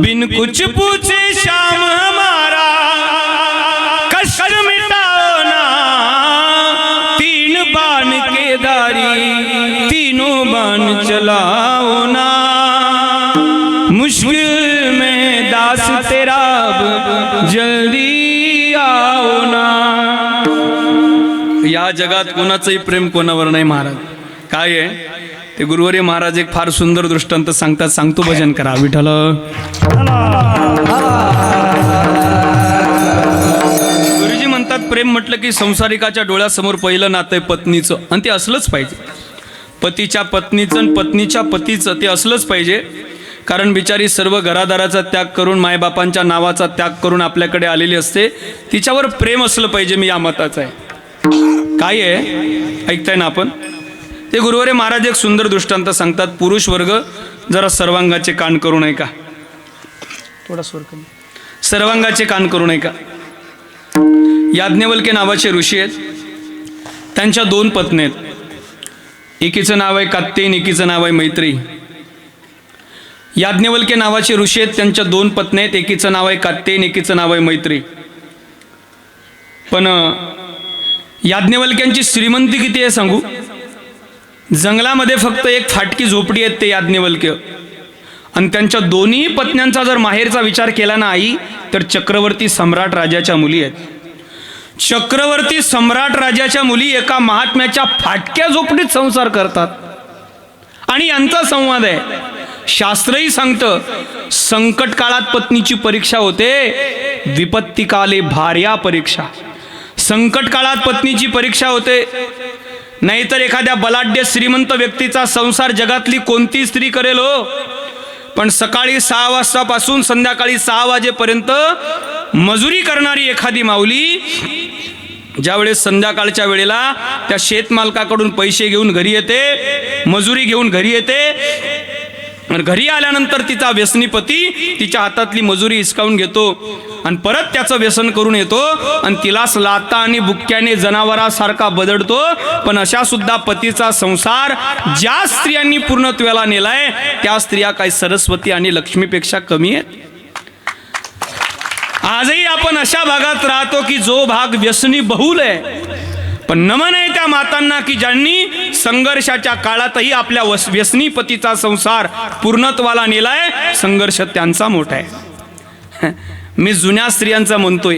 बिन कुछ पूछे शाम हमारा कष्ट मिटाओ ना, तीन बाण के दारी तीनों बाण चलाओ ना, मुश्किल में दास तेरा अब जल्दी आओ ना. या जगात कोणाचंही प्रेम कोणावर नाही महाराज. काय आहे ते गुरुवर्य महाराज एक फार सुंदर दृष्टांत सांगतात. सांगतो भजन करा. विठ्ठल गुरुजी म्हणतात प्रेम म्हटलं की संसारिकाच्या डोळ्यासमोर पहिलं नातं आहे पत्नीचं, आणि ते असलंच पाहिजे. पतीच्या पत्नीचं आणि पत्नीच्या पतीचं ते असलंच पाहिजे. कारण बिचारी सर्व घरादाराचा त्याग करून मायबापांच्या नावाचा त्याग करून आपल्याकडे आलेली असते. तिच्यावर प्रेम असलं पाहिजे. मी या मताचा आहे. काय आहे ऐकताय ना आपण? ते गुरुवारे महाराज एक सुंदर दृष्टांत सांगतात. पुरुष वर्ग जरा सर्वांगाचे कान करू नये का? थोडा स्वर कमी. सर्वांगाचे कान करू नये का? याज्ञवल्क्य नावाचे ऋषी आहेत. त्यांच्या 2 पत्नी आहेत. एकीचं नाव आहे कात्यायन, एकीचं नाव आहे मैत्री. याज्ञवल्क्य नावाचे ऋषी आहेत. त्यांच्या 2 पत्नी आहेत. एकीचं नाव आहे कात्यायन, एकीचं नाव आहे मैत्री. पण याज्ञवल्क्यांची श्रीमंती किती आहे सांगू? जंगलामध्ये फक्त एक फाटकी झोपडी आहेत ते याज्ञवल्क्य. आणि त्यांच्या दोन्ही पत्न्यांचा जर माहेरचा विचार केला ना आई, तर चक्रवर्ती सम्राट राजाच्या मुली आहेत. चक्रवर्ती सम्राट राजाच्या मुली एका महात्म्याच्या फाटक्या झोपडीत संसार करतात. आणि यांचा संवाद आहे. शास्त्रही सांगतं संकट काळात पत्नीची परीक्षा होते, विपत्ती काले भार्या परीक्षा. संकट काळात पत्नीची परीक्षा होते. नाहीतर एखाद्या बलाढ्य श्रीमंत व्यक्तीचा संसार जगातली कोणती स्त्री करेल हो. पण सकाळी 6 वाजतापासून संध्याकाळी 6 वाजेपर्यंत मजुरी करणारी एखादी माऊली ज्यावेळेस संध्याकाळच्या वेळेला त्या शेतमालकाकडून पैसे घेऊन घरी येते, मजुरी घेऊन घरी येते, आणि घरी आल्यानंतर तिचा व्यसनी पती तिच्या हातातली मजुरी हिसकावून घेतो आणि परत त्याचं व्यसन करून येतो आणि तिलाच लाता आणि बुक्क्याने जनावरासारखा बदडतो. पण अशा सुद्धा पतीचा संसार ज्या स्त्रियांनी पूर्णत्वाला नेलाय त्या स्त्रिया काही सरस्वती आणि लक्ष्मीपेक्षा कमी आहेत? आजही आपण अशा भागात राहतो की जो भाग व्यसनी बहुल आहे. पण नमन आहे त्या मातांना की ज्यांनी संघर्षाच्या काळातही आपल्या व्यसनी पतीचा संसार पूर्णत्वाला नेलाय. संघर्ष त्यांचा मोठा आहे. मी जुन्या स्त्रियांचा म्हणतोय,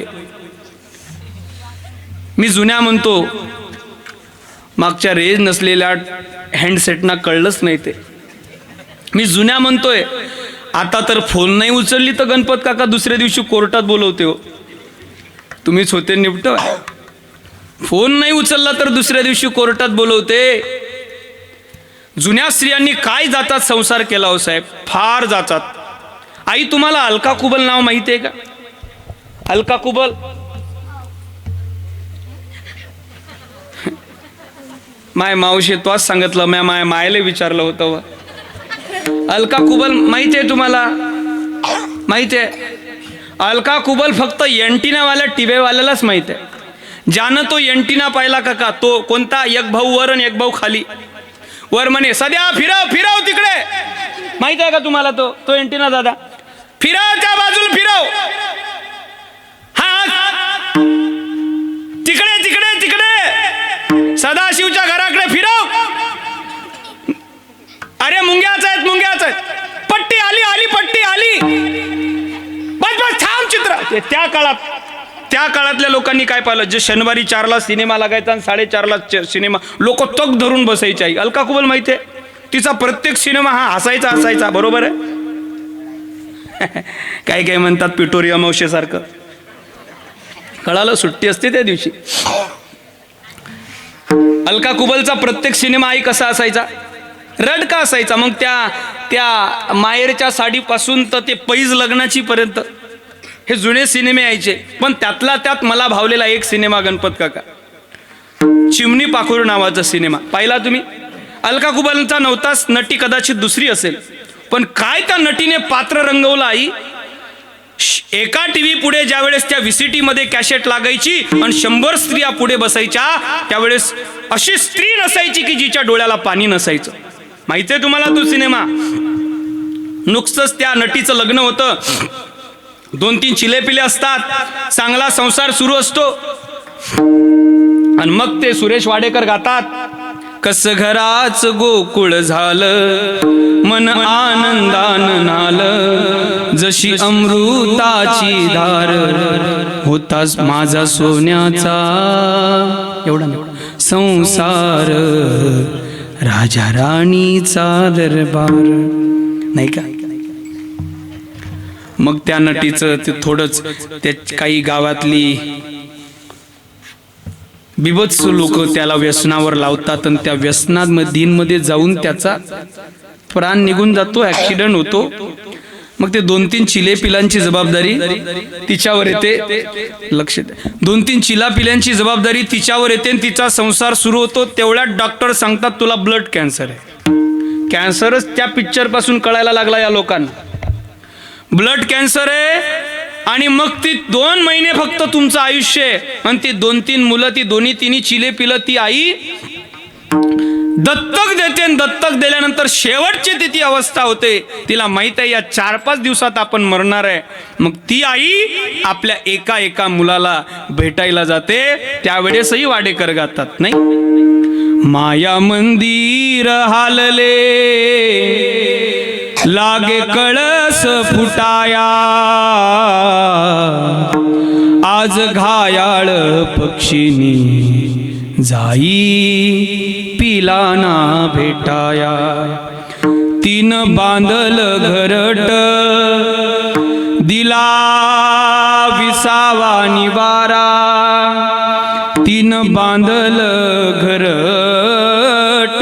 मी जुन्या म्हणतो. मागच्या रेंज नसलेल्या हँडसेटना कळलंच नाही ते. मी जुन्या म्हणतोय. आता तर फोन नाही उचलली तर गणपत काका दुसऱ्या दिवशी कोर्टात बोलवते हो. तुम्हीच होते निपट. फोन नाही उचलला तर दुसऱ्या दिवशी कोर्टात बोलवते. जुन्या स्त्रियांनी काय जातात संसार केला हो साहेब, फार जातात. आई तुम्हाला अलका कुबल नाव माहिती आहे का? अलका कुबल माय मावशी तोच सांगितलं, मी माय मायला विचारलं होतं. अलका कुबल माहिती आहे तुम्हाला? माहिती आहे. अलका कुबल फक्त एंटिनावाल्या टीव्हीवाल्यालाच माहिती आहे. ज्यानं तो एंटिना पाहिला काका, तो कोणता, एक भाऊ वर आणि एक भाऊ खाली. वर म्हणे सध्या फिरव फिरव तिकडे, माहिती आहे का तुम्हाला? तो एंटिना दादा फिरव, त्या बाजूला फिरव, हा तिकडे तिकडे तिकडे सदाशिवच्या घराकडे फिरव. अरे मुंग्याच आहेत, मुंग्याच आहेत. पट्टी आली आली पट्टी आली, बस बस थांब चित्र. त्या काळातल्या लोकांनी काय पाहिलं? जे शनिवारी 4ला सिनेमा लागायचा आणि 4:30ला सिनेमा, लोक तक धरून बसायचे. आई अलका कुबल माहिती आहे? तिचा प्रत्येक सिनेमा हा हसायचा. बरोबर आहे. काय काय म्हणतात पिटोरी अमावस्येसारखं. कळालं? सुट्टी असते त्या दिवशी. अलका कुबलचा प्रत्येक सिनेमा आई कसा असायचा? रडका असायचा. मग त्या मायरच्या साडीपासून तर ते पैज लग्नाची पर्यंत हे जुने सिनेमे यायचे. पण त्यातला त्यात मला भावलेला एक सिनेमा गणपत काका, चिमणी पाखरू नावाचा सिनेमा पाहिला तुम्ही? अलका कुबलचा नव्हताच, नटी कदाचित दुसरी असेल. पण काय त्या नटीने पात्र रंगवलं आई. एका टीव्ही पुढे ज्यावेळेस त्या VCT मध्ये कॅसेट लागायची आणि 100 स्त्रिया पुढे बसायच्या, त्यावेळेस अशी स्त्री नसायची की जिच्या डोळ्याला पाणी नसायचं. माहितीये तुम्हाला तो सिनेमा? नुकतंच त्या नटीचं लग्न होतं, 2-3 चिलेपिले असतात, चांगला संसार सुरू असतो. आणि मग ते सुरेश वाडेकर गातात, कस घराच गोकुळ झालं, मन आनंदान नालं, जशी अमृताची धार, होताच माझा सोन्याचा एवढा संसार, राजा राणीचा दरबार. नाही का? मग त्या नटीचं ते थोडंच त्या काही गावातली बिभत्स लोक त्याला व्यसनावर लावतात आणि त्या व्यसनामध्ये जाऊन त्याचा प्राण निघून जातो, ऍक्सिडेंट होतो. मग ते 2-3 चिलेपिलांची जबाबदारी तिच्यावर येते. लक्ष द्या, 2-3 चिलापिलांची जबाबदारी तिच्यावर येते आणि तिचा संसार सुरू होतो. तेवढ्यात डॉक्टर सांगतात तुला ब्लड कॅन्सर आहे. कॅन्सरच त्या पिक्चर पासून कळायला लागला या लोकांना. ब्लड कॅन्सर आहे. आणि मग ती 2 महिने फक्त तुमचं आयुष्य आहे. आणि ती 2-3 मुलं, ती 2-3 चिले पिलं, ती आई दत्तक देते. आणि दत्तक दिल्यानंतर शेवटची ती अवस्था होते. तिला माहित आहे या 4-5 दिवसात आपण मरणार आहे. मग ती आई आपल्या एका मुलाला भेटायला जाते. त्यावेळेसही वाडेकर गातात, नाही? माया मंदिर हालले, लागे कळस फुटाया, आज घायाळ पक्षिनी जाई पिलाना भेटाया. 3 बांधल घरट, दिला 20वा निवारा. 3 बांधल घरट,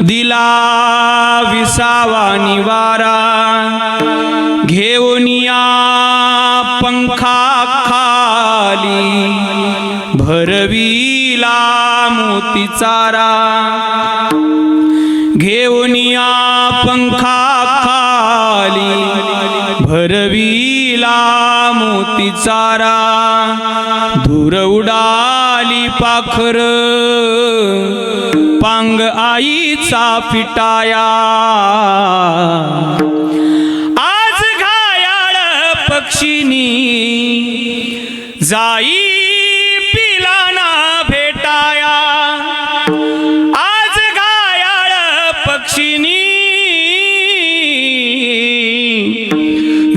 दिला 20वा निवारा. घेऊन या पंखा खाली, भर पावी चारा घेऊनिया पंखा खाली भरविला मोती चारा धूर उडाली पाखर पांग आईचा पिटाया आज घायाळ पक्षिनी जाई पिलाना भेटाया आज घायाळ पक्षिनी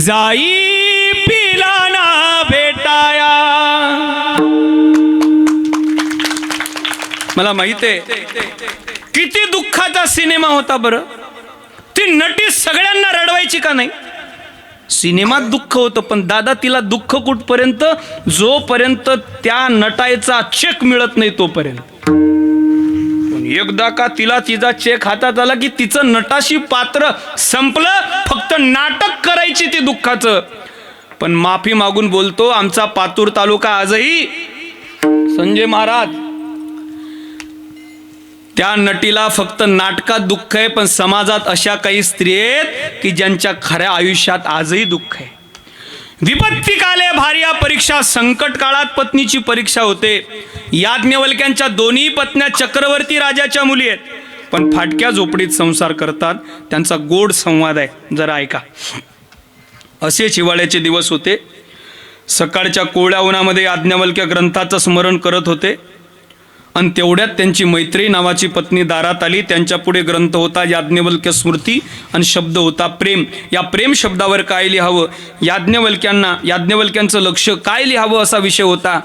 जाई पिलाना भेटाया. मला माहित आहे किती दुःखाचा सिनेमा होता बरं. ती नटी सगळ्यांना रडवायची का नाही. सिनेमात दुःख होतं पण दादा तिला दुःख कुठपर्यंत जोपर्यंत त्या नटायचा चेक मिळत नाही तोपर्यंत. एकदा का तिला तिचा चेक हातात आला की तिचं नटाशी पात्र संपलं. फक्त नाटक करायची ती दुःखाचं. पण माफी मागून बोलतो आमचा पातूर तालुका आजही संजय महाराज त्या नटीला फक्त नाटकात दुःख आहे पण समाजात अशा काही स्त्री आहेत की ज्यांच्या खऱ्या आयुष्यात आजही दुःख आहे. विपत्ती काले भार्या परीक्षा. संकट काळात पत्नीची परीक्षा होते. याज्ञवल्क्यांच्या दोन्ही पत्न्या चक्रवर्ती राजाच्या मुली आहेत पण फाटक्या झोपडीत संसार करतात. त्यांचा गोड संवाद आहे, जरा ऐका. असे हिवाळ्याचे दिवस होते. सकाळच्या कोवळ्या उन्हामध्ये याज्ञवल्क्य ग्रंथाचं स्मरण करत होते आणि तेवढ्यात त्यांची मैत्री नावाची पत्नी दारात आली. त्यांच्या पुढे ग्रंथ होता याज्ञवल्क्य स्मृती आणि शब्द होता प्रेम. या प्रेम शब्दावर काय लिहावं याज्ञवल्क्यांचं लक्ष काय लिहावं असा विषय होता.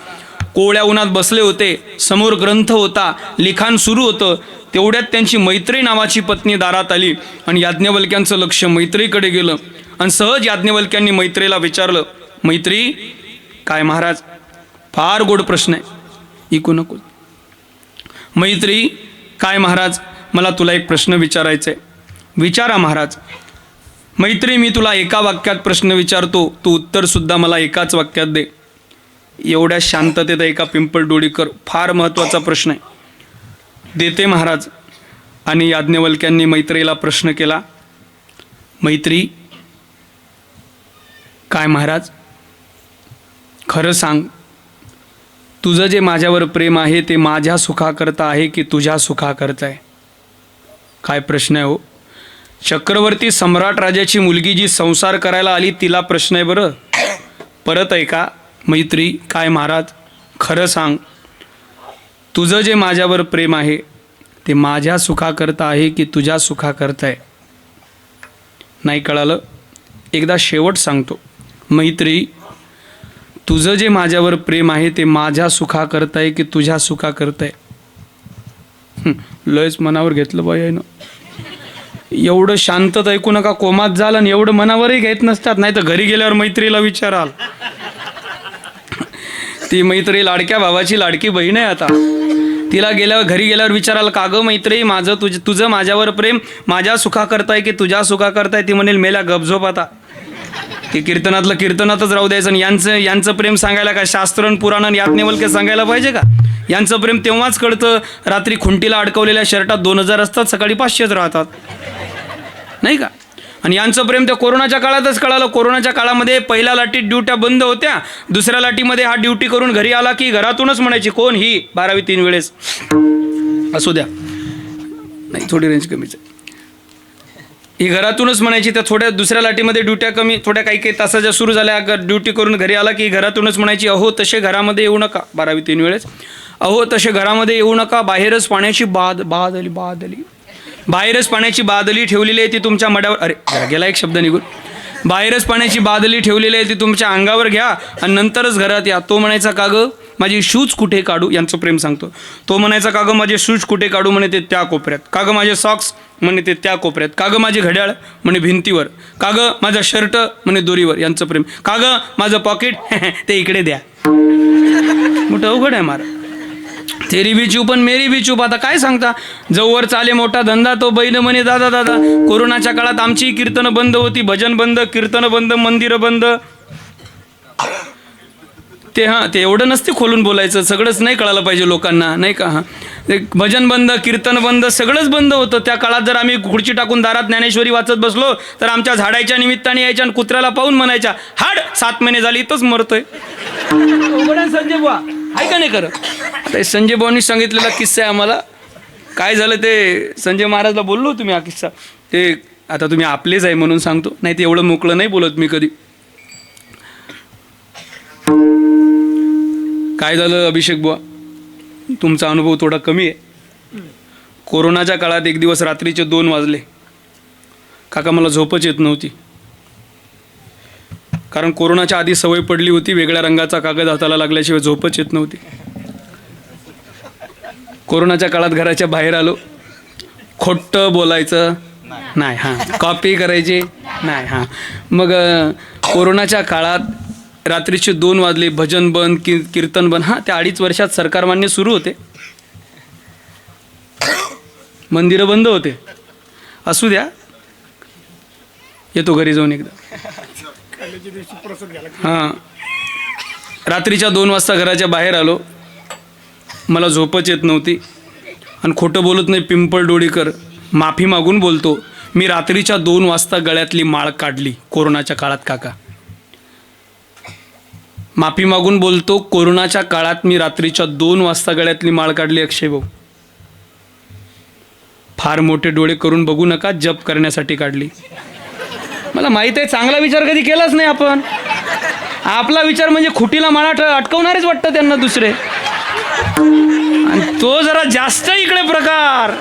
कोवळ्या उन्हात बसले होते. समोर ग्रंथ होता, लिखाण सुरू होतं. तेवढ्यात त्यांची मैत्री नावाची पत्नी दारात आली आणि याज्ञवल्क्यांचं लक्ष मैत्रीकडे गेलं आणि सहज याज्ञवल्क्यांनी मैत्रीला विचारलं, मैत्री काय महाराज. फार गोड प्रश्न आहे, ऐकू नको. मैत्री काय महाराज, मला तुला एक प्रश्न विचारायचा आहे. विचारा महाराज. मैत्री मी तुला एका वाक्यात प्रश्न विचारतो, तू उत्तर सुद्धा मला एकाच वाक्यात दे. एवढ्या शांततेत एका पिंपळ डोळीकर फार महत्त्वाचा प्रश्न आहे. देते महाराज. आणि याज्ञवल्क्यांनी मैत्रीला प्रश्न केला, मैत्री काय महाराज खरं सांग, तुझं जे माझ्यावर प्रेम आहे ते माझ्या सुखाकरता आहे की तुझ्या सुखाकरता आहे. काय प्रश्न आहे हो. चक्रवर्ती सम्राट राजाची मुलगी जी संसार करायला आली तिला प्रश्न आहे बरं. परत ऐका. मैत्री काय महाराज खरं सांग, तुझं जे माझ्यावर प्रेम आहे ते माझ्या सुखाकरता आहे की तुझ्या सुखाकरता आहे. नाही कळालं. एकदा शेवट सांगतो. मैत्री तुझं जे माझ्यावर प्रेम आहे ते माझ्या सुखाकरता आहे की तुझ्या सुखाकरता आहे. लयच मनावर घेतलं बाई आहे ना. एवढं शांतत ऐकू नका, कोमात झालं आणि एवढं मनावरही घेत नसतात. नाही तर घरी गेल्यावर मैत्रीला विचाराल. ती मैत्री लाडक्या भावाची लाडकी बहीण आहे. आता तिला घरी गेल्यावर विचाराल, का गं मैत्री माझं तुझं माझ्यावर प्रेम माझ्या सुखाकरता आहे की तुझ्या सुखाकरता आहे. ती म्हणेल मेल्या गपझोप. आता ती कीर्तनातलं कीर्तनातच राहू द्यायचं. आणि यांचं प्रेम सांगायला काय शास्त्र पुराण याज्ञवल्क्य सांगायला पाहिजे का. यांचं प्रेम तेव्हाच कळतं रात्री खुंटीला अडकवलेल्या शर्टात 2000 असतात, सकाळी 500 राहतात, नाही का. आणि यांचं प्रेम त्या कोरोनाच्या काळातच कळालं. कोरोनाच्या काळामध्ये पहिल्या लाटीत ड्युट्या बंद होत्या, दुसऱ्या लाटीमध्ये हा ड्युटी करून घरी आला की घरातूनच म्हणायची, कोण ही 12वी 3 वेळेस असू द्या, नाही थोडी रेंज कमीच आहे, ही घरातूनच म्हणायची. त्या थोड्या दुसऱ्या लाटीमध्ये ड्युट्या कमी थोड्या काही तासाच्या सुरू झाल्या, ड्युटी करून घरी आला की घरातूनच म्हणायची, अहो तसे घरामध्ये येऊ नका. 12वी 3 वेळेस अहो तसे घरामध्ये येऊ नका, बाहेरच पाण्याची बाद आली. बाहेरच पाण्याची बादली ठेवलेली आहे ती तुमच्या मड्यावर. अरे गेला एक शब्द निघून. बाहेरच पाण्याची बादली ठेवलेली आहे ती तुमच्या अंगावर घ्या आणि नंतरच घरात या. तो म्हणायचा, का गं माझे शूज कुठे काढू. यांचं प्रेम सांगतो. तो म्हणायचा, का गं माझे शूज कुठे काढू. म्हणे ते त्या कोपऱ्यात. का गं माझे सॉक्स. म्हणे ते त्या कोपऱ्यात. का गं माझे घड्याळ. म्हणे भिंतीवर. का गं माझा शर्ट. म्हणे दोरीवर. यांचं प्रेम. का गं माझं पॉकेट. ते इकडे द्या. मोठं अवघड आहे मारा. तेरी बी चूप आणि मेरी बी चूप. आता काय सांगता. जवळ चाले मोठा धंदा. तो बहीण म्हणे, दादा कोरोनाच्या काळात आमची कीर्तनं बंद होती, भजन बंद, कीर्तन बंद, मंदिरं बंद. ते एवढं नसते खोलून बोलायचं, सगळंच नाही कळायला पाहिजे लोकांना, नाही का? हां, ते भजन बंद, कीर्तन बंद, सगळंच बंद होतं त्या काळात. जर आम्ही खुर्ची टाकून दारात ज्ञानेश्वरी वाचत बसलो तर आमच्या झाडाच्या निमित्ताने यायच्या आणि कुत्र्याला पाहून म्हणायच्या, हाड 7 महिने झाली इथंच मरतोय. संजय बुवा आहे का नाही खरं? आता संजय बुवांनी सांगितलेला किस्सा आहे आम्हाला. काय झालं ते संजय महाराजला बोललो तुम्ही हा किस्सा, ते आता तुम्ही आपलेच आहे म्हणून सांगतो, नाही ते एवढं मोकळं नाही बोलत मी कधी. काय झालं अभिषेक बुवा, तुमचा अनुभव थोडा कमी आहे. कोरोनाच्या काळात एक दिवस रात्रीचे 2 वाजले. काका मला झोपच येत नव्हती, कारण कोरोनाच्या आधी सवय पडली होती वेगळ्या रंगाचा कागद हाताला लागल्याशिवाय झोपच येत नव्हती. कोरोनाच्या काळात घराच्या बाहेर आलो, खोटं बोलायचं नाही, हां, कॉपी करायची नाही, हां. मग कोरोनाच्या काळात रात्रीचे 2 वाजले, भजन बंद, कीर्तन बंद. हां, त्या 2.5 वर्षात सरकारमान्य सुरू होते, मंदिरं बंद होते. असू द्या, येतो घरी जाऊन एकदा. हां, रात्रीच्या 2 वाजता घराच्या बाहेर आलो, मला झोपच येत नव्हती आणि खोटं बोलत नाही. पिंपळ डोळीकर, माफी मागून बोलतो, मी रात्रीच्या 2 वाजता गळ्यातली माळ काढली कोरोनाच्या काळात. काका माफी मागून बोलतो, कोरोनाच्या काळात मी रात्रीच्या 2 वाजता गळ्यातली माळ काढली. अक्षय भाऊ, फार मोठे डोळे करून बघू नका, जप करण्यासाठी काढली. मला माहीत आहे चांगला विचार कधी केलाच नाही आपण. आपला विचार म्हणजे खुटीला माळा अटकवणारेच वाटतं त्यांना दुसरे, आणि तो जरा जास्त इकडे प्रकार.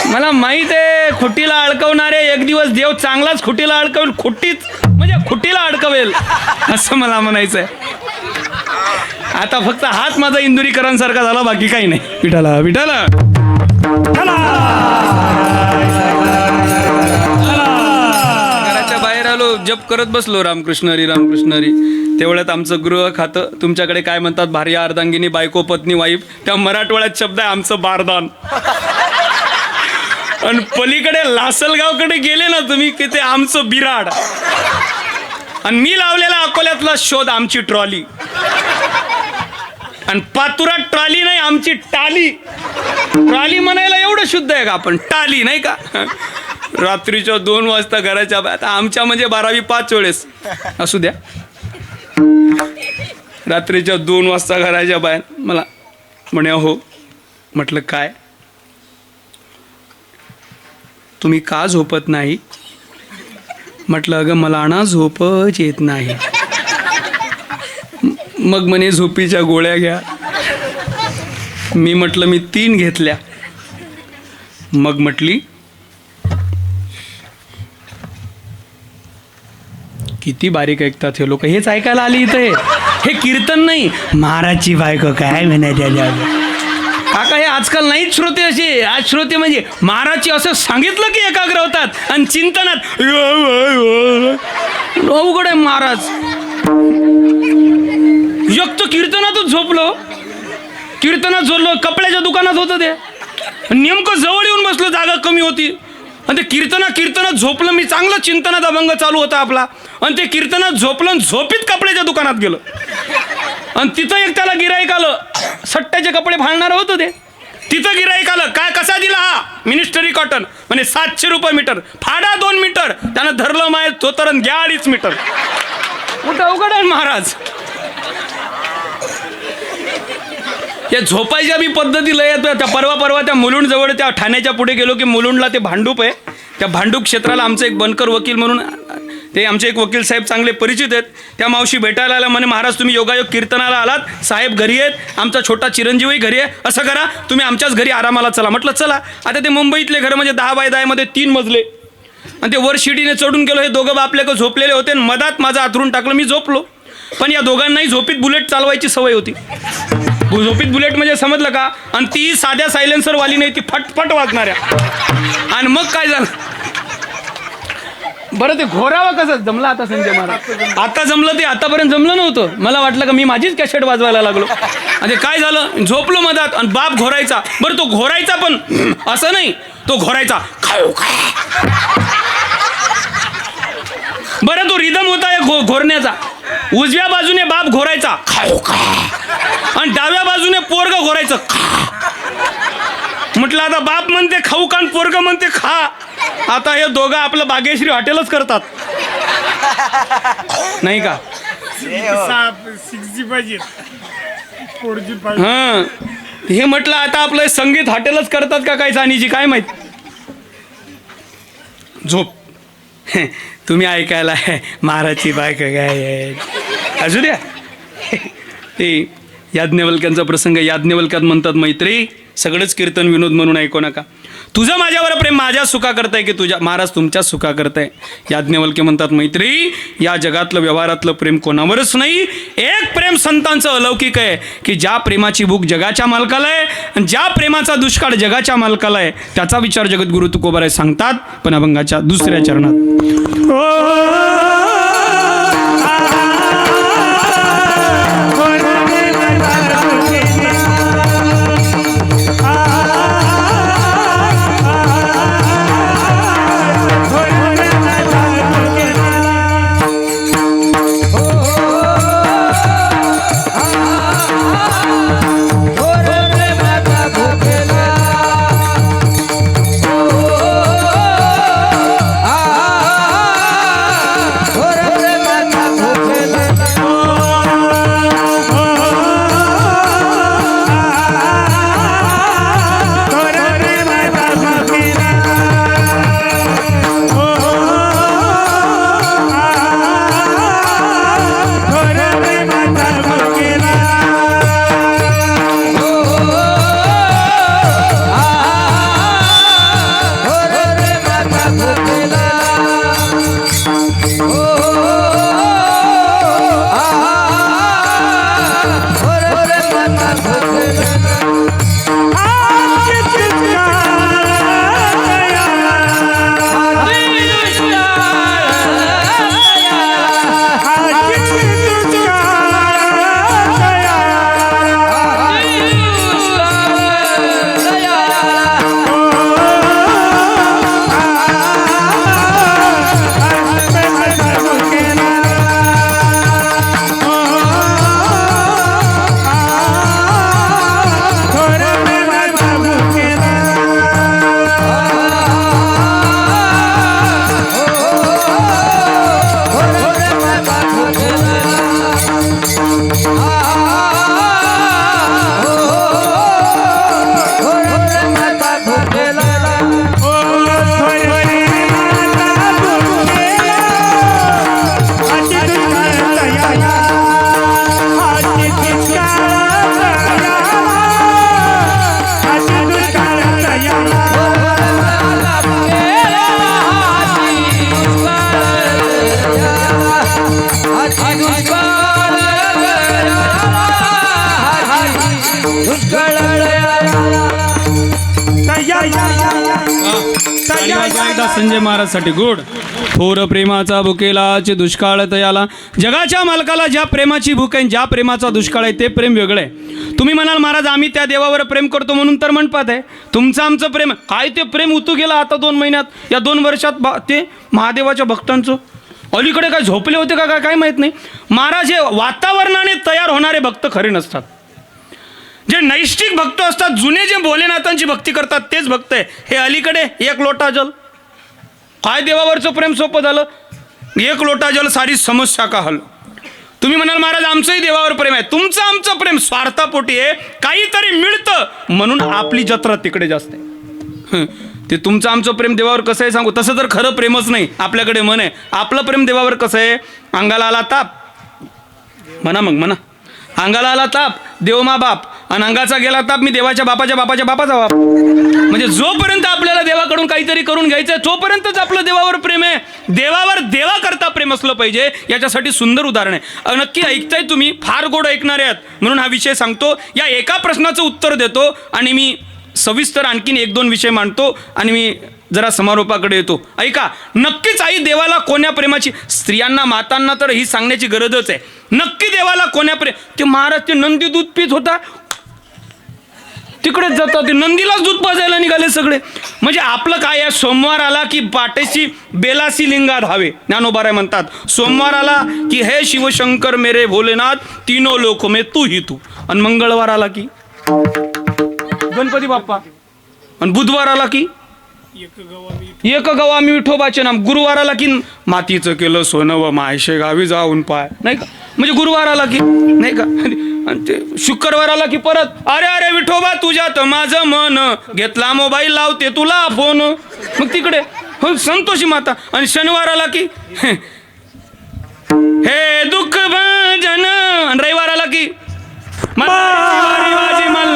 मला माहीत आहे खुटीला अडकवणारे एक दिवस देव चांगलाच खुटीला अडकवेल, खुटीच म्हणजे खुटीला अडकवेल असं मला म्हणायचं आहे. आता फक्त हात माझा इंदुरीकरांसारखा झाला, बाकी काही नाही. विठाला विठाला घराच्या बाहेर आलो, जप करत बसलो, रामकृष्ण हरी रामकृष्ण हरी. तेवढ्यात आमचं गृह खातं, तुमच्याकडे काय म्हणतात, भार्या अर्धांगिनी, बायको पत्नी वाईफ, त्या मराठवाड्यात शब्द आहे आमचं बारदान. आणि पलीकडे लासलगावकडे गेले ना तुम्ही की ते आमचं बिराड. आणि मी लावलेला अकोल्यातला शोध आमची ट्रॉली, आणि पातुरात ट्रॉली नाही, आमची टाली. ट्रॉली म्हणायला एवढं शुद्ध आहे का आपण? टाली नाही का? रात्रीच्या 2 वाजता घराच्या बाहेर, आता आमच्या म्हणजे 12वी 5 वेळेस असू द्या. रात्रीच्या 2 वाजता घराच्या बाहेर मला म्हणे, हो. म्हटलं काय, तुम्ही का झोपत नाही? म्हटलं अगं मला ना झोपच येत नाही. मग म्हणे झोपीच्या गोळ्या घ्या. मी म्हटलं मी 3 घेतल्या. मग म्हटली किती बारीक ऐकतात हे लोक. हेच ऐकायला आली इथे, हे कीर्तन नाही. महाराजची बायको काय म्हणायच्या काका, हे आजकाल नाहीच श्रोते असे. आज श्रोते म्हणजे महाराजची असं सांगितलं की एकाग्र होतात आणि चिंतनात अवघड आहे. महाराज एक कीर्तनातच झोपलो, कीर्तनात झोपलो, कपड्याच्या दुकानात होतं ते, नेमकं जवळ येऊन बसलो, जागा कमी होती, आणि ते कीर्तनात झोपलं. मी चांगलं चिंतनात अभंग चालू होता आपला, आणि ते कीर्तनात झोपलं आणि झोपीत कपड्याच्या दुकानात गेलं. आणि तिथं एक त्याला गिराईक आलं, सट्ट्याचे कपडे फाळणार होतं ते. तिथं गिराईक आलं, काय कसा दिला हा? Ministry cotton. म्हणजे 700 रुपये मीटर. फाडा 2 मीटर. त्यानं धरलं माय तो तर घ्या 2.5 मीटर. कुठं अवघड आहे महाराज. या झोपायच्या बी पद्धती लय आहेत. त्या परवा त्या मुलुंड जवळ त्या ठाण्याच्या पुढे गेलो की मुलुंडला ते भांडूप आहे. त्या भांडूप क्षेत्राला आमचं एक बनकर वकील म्हणून, ते आमचे एक वकील साहेब चांगले परिचित आहेत. त्या मावशी भेटायला आल्या, म्हणे महाराज तुम्ही योगायोग कीर्तनाला आलात, साहेब घरी आहेत, आमचा छोटा चिरंजीवही घरी आहे, असं करा तुम्ही आमच्याच घरी आरामाला चला. म्हटलं चला. आता ते मुंबईतले घर म्हणजे 10 बाय 10 मध्ये 3 मजले, आणि ते वर शिडीने चढून गेलो. हे दोघं बापलेक झोपलेले होते, मधात माझं आथरून टाकलं. मी झोपलो, पण या दोघांनाही झोपीत बुलेट चालवायची सवय होती. झोपीत बुलेट म्हणजे समजलं का? आणि ती साध्या सायलेन्सरवाली नाही, ती फटफट वाजणाऱ्या. आणि मग काय झालं बरं, ते घोरावं कसं जमलं आता संजय महाराज. आता जमलं, ते आतापर्यंत जमलं नव्हतं. मला वाटलं का मी माझीच कॅसेट वाजवायला लागलो. आणि काय झालं, झोपलो मधात, आणि बाप घोरायचा. बरं तो घोरायचा पण असं नाही, तो घोरायचा खायो खा. बरं तो रिदम होता या घोरण्याचा. उजव्या बाजूने बाप घोरायचा खाऊ खा आणि डाव्या बाजूने पोरग घोरायचं खा. म्हटलं आता बाप म्हणते खाऊ का आणि पोरग म्हणते खा. आता हे दोघं आपलं भाग्यश्री हॉटेलच करतात नाही का. हा हे म्हटलं आता आपलं संगीत हॉटेलच करतात का काय जाणीची काय माहित. झोप तुम्ही ऐकायला महाराजची बायका काय असू द्या. ते याज्ञवल्क्यांचा प्रसंग याज्ञवल्क्यात म्हणतात मैत्री सगळंच कीर्तन विनोद म्हणून ऐकू नका. तुझं माझ्यावर प्रेम माझ्या सुखा करताय की तुझ्या महाराज तुमच्या सुखा करताय. याज्ञवल्क्य म्हणतात मैत्री या जगातलं व्यवहारातलं प्रेम कोणावरच नाही. एक प्रेम संतांचं अलौकिक आहे की ज्या प्रेमाची भूक जगाच्या मालकाला आहे आणि ज्या प्रेमाचा दुष्काळ जगाच्या मालकाला आहे त्याचा विचार जगद्गुरु तुकोबाराय सांगतात पण अभंगाच्या दुसऱ्या चरणात. संजय महाराजसाठी गुड. थोर प्रेमाचा भुकेलाच दुष्काळ तयाला. जगाच्या मालकाला ज्या प्रेमाची भूक आहे ज्या प्रेमाचा दुष्काळ आहे ते प्रेम वेगळं आहे. तुम्ही म्हणाल महाराज आम्ही त्या देवावर प्रेम करतो म्हणून तर म्हणपात आहे. तुमचं आमचं प्रेम काय ते प्रेम उतू गेलं आता 2 महिन्यात या 2 वर्षात ते महादेवाच्या भक्तांचं. अलीकडे काय झोपले होते का काय माहीत नाही. महाराज हे वातावरणाने तयार होणारे भक्त खरे नसतात. जे नैष्टिक भक्त असतात जुने जे भोलेनाथांची भक्ती करतात तेच भक्त आहे. हे अलीकडे 1 लोटा जल काय देवावरचं प्रेम सोपं झालं. 1 लोटा जल सारी समस्या का हल. तुम्ही म्हणाल महाराज आमचंही देवावर प्रेम आहे. तुमचं आमचं प्रेम स्वार्थापोटी आहे. काहीतरी मिळतं म्हणून आपली जत्रा तिकडे जास्त आहे. ते तुमचं आमचं प्रेम देवावर कसं आहे सांगू. तसं तर खरं प्रेमच नाही आपल्याकडे मन आहे. आपलं प्रेम देवावर कसं आहे. अंगाला आला ताप म्हणा मग म्हणा. अंगाला आला ताप देव मा बाप आणि अंगाचा गेला ताप मी देवाच्या बापाच्या बापाच्या बापाचा बाप. म्हणजे जोपर्यंत आपल्याला देवाकडून काहीतरी करून घ्यायचं तोपर्यंतच आपलं देवावर प्रेम आहे. देवावर देवा करता प्रेम असलं पाहिजे. याच्यासाठी सुंदर उदाहरण आहे. नक्की ऐकताय तुम्ही फार गोड ऐकणारे आहेत म्हणून हा विषय सांगतो. या एका प्रश्नाचं उत्तर देतो आणि मी सविस्तर आणखीन 1-2 विषय मांडतो आणि मी जरा समारोपाकडे येतो. ऐका नक्कीच आई देवाला कोण्या प्रेमाची. स्त्रियांना मातांना तर ही सांगण्याची गरजच आहे. नक्की देवाला कोण्या प्रेम. ते महाराज ते नंदी दूध पीत होता तिकडेच जातात, ते नंदीलाच दूध पाजायला निघाले सगळे. म्हणजे आपलं काय आहे, सोमवार आला की पाटेची बेलासी लिंगा धावे. ज्ञानोबाराय म्हणतात सोमवार आला की हे शिवशंकर मेरे भोलेनाथ तीनो लोक में तू ही तू. आणि मंगळवार आला की गणपती बाप्पा. आणि बुधवार आला की एक गवा मी विठोबाचे नाम. गुरुवार आला की मातीचं केलं सोनं व मायशे गावी जाऊन पाय, नाही का. म्हणजे गुरुवार आला की नाही का. आणि ते शुक्रवार आला की परत अरे अरे विठोबा तुझ्यात माझं मन, घेतला मोबाईल लावते तुला फोन. मग तिकडे हो संतोषी माता. आणि शनिवार आला की हे दुःख भजन. आणि रविवार आला की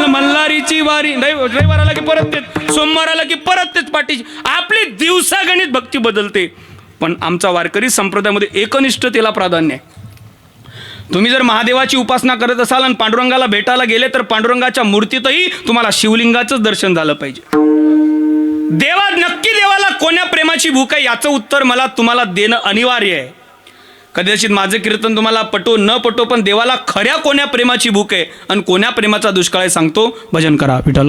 मल्हारीची वारी. रविवार आला की परत तेच. सोमवार आला की परत तेच पाठीची. आपली दिवसागणित भक्ती बदलते. पण आमचा वारकरी संप्रदायामध्ये एकनिष्ठतेला प्राधान्य आहे. तुम्ही जर महादेवाची उपासना करत असाल आणि पांडुरंगाला भेटायला गेले तर पांडुरंगाच्या मूर्तीतही तुम्हाला शिवलिंगाचंच दर्शन झालं पाहिजे. नक्की देवाला कोण्या प्रेमाची भूक आहे याचं उत्तर मला तुम्हाला देणं अनिवार्य आहे. कदाचित माझं कीर्तन तुम्हाला पटो न पटो, पण देवाला खऱ्या कोण्या प्रेमाची भूक आहे आणि कोण्या प्रेमाचा दुष्काळ आहे सांगतो. भजन करा विठ्ठल.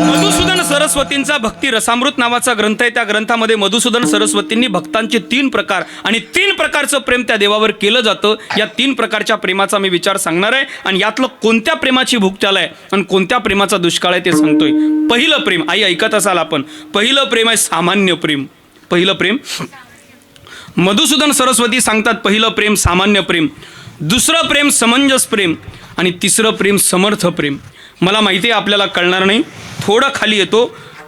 मधुसूदन सरस्वतींचा भक्ती रसामृत नावाचा ग्रंथ आहे. त्या ग्रंथामध्ये मधुसूदन सरस्वतींनी भक्तांचे 3 प्रकार आणि 3 प्रकारचं प्रेम त्या देवावर केलं जातं. या 3 प्रकारच्या प्रेमाचा मी विचार सांगणार आहे आणि यातलं कोणत्या प्रेमाची भूक त्याला आहे आणि कोणत्या प्रेमाचा दुष्काळ आहे ते सांगतोय. पहिलं प्रेम, आई ऐकत असाल आपण, पहिलं प्रेम आहे सामान्य प्रेम. पहिलं प्रेम मधुसूदन सरस्वती सांगतात पहिलं प्रेम सामान्य प्रेम, दुसरं प्रेम समंजस प्रेम आणि तिसरं प्रेम समर्थ प्रेम. मला माहिती आहे आपल्याला कळणार नाही, थोडं खाली येतो.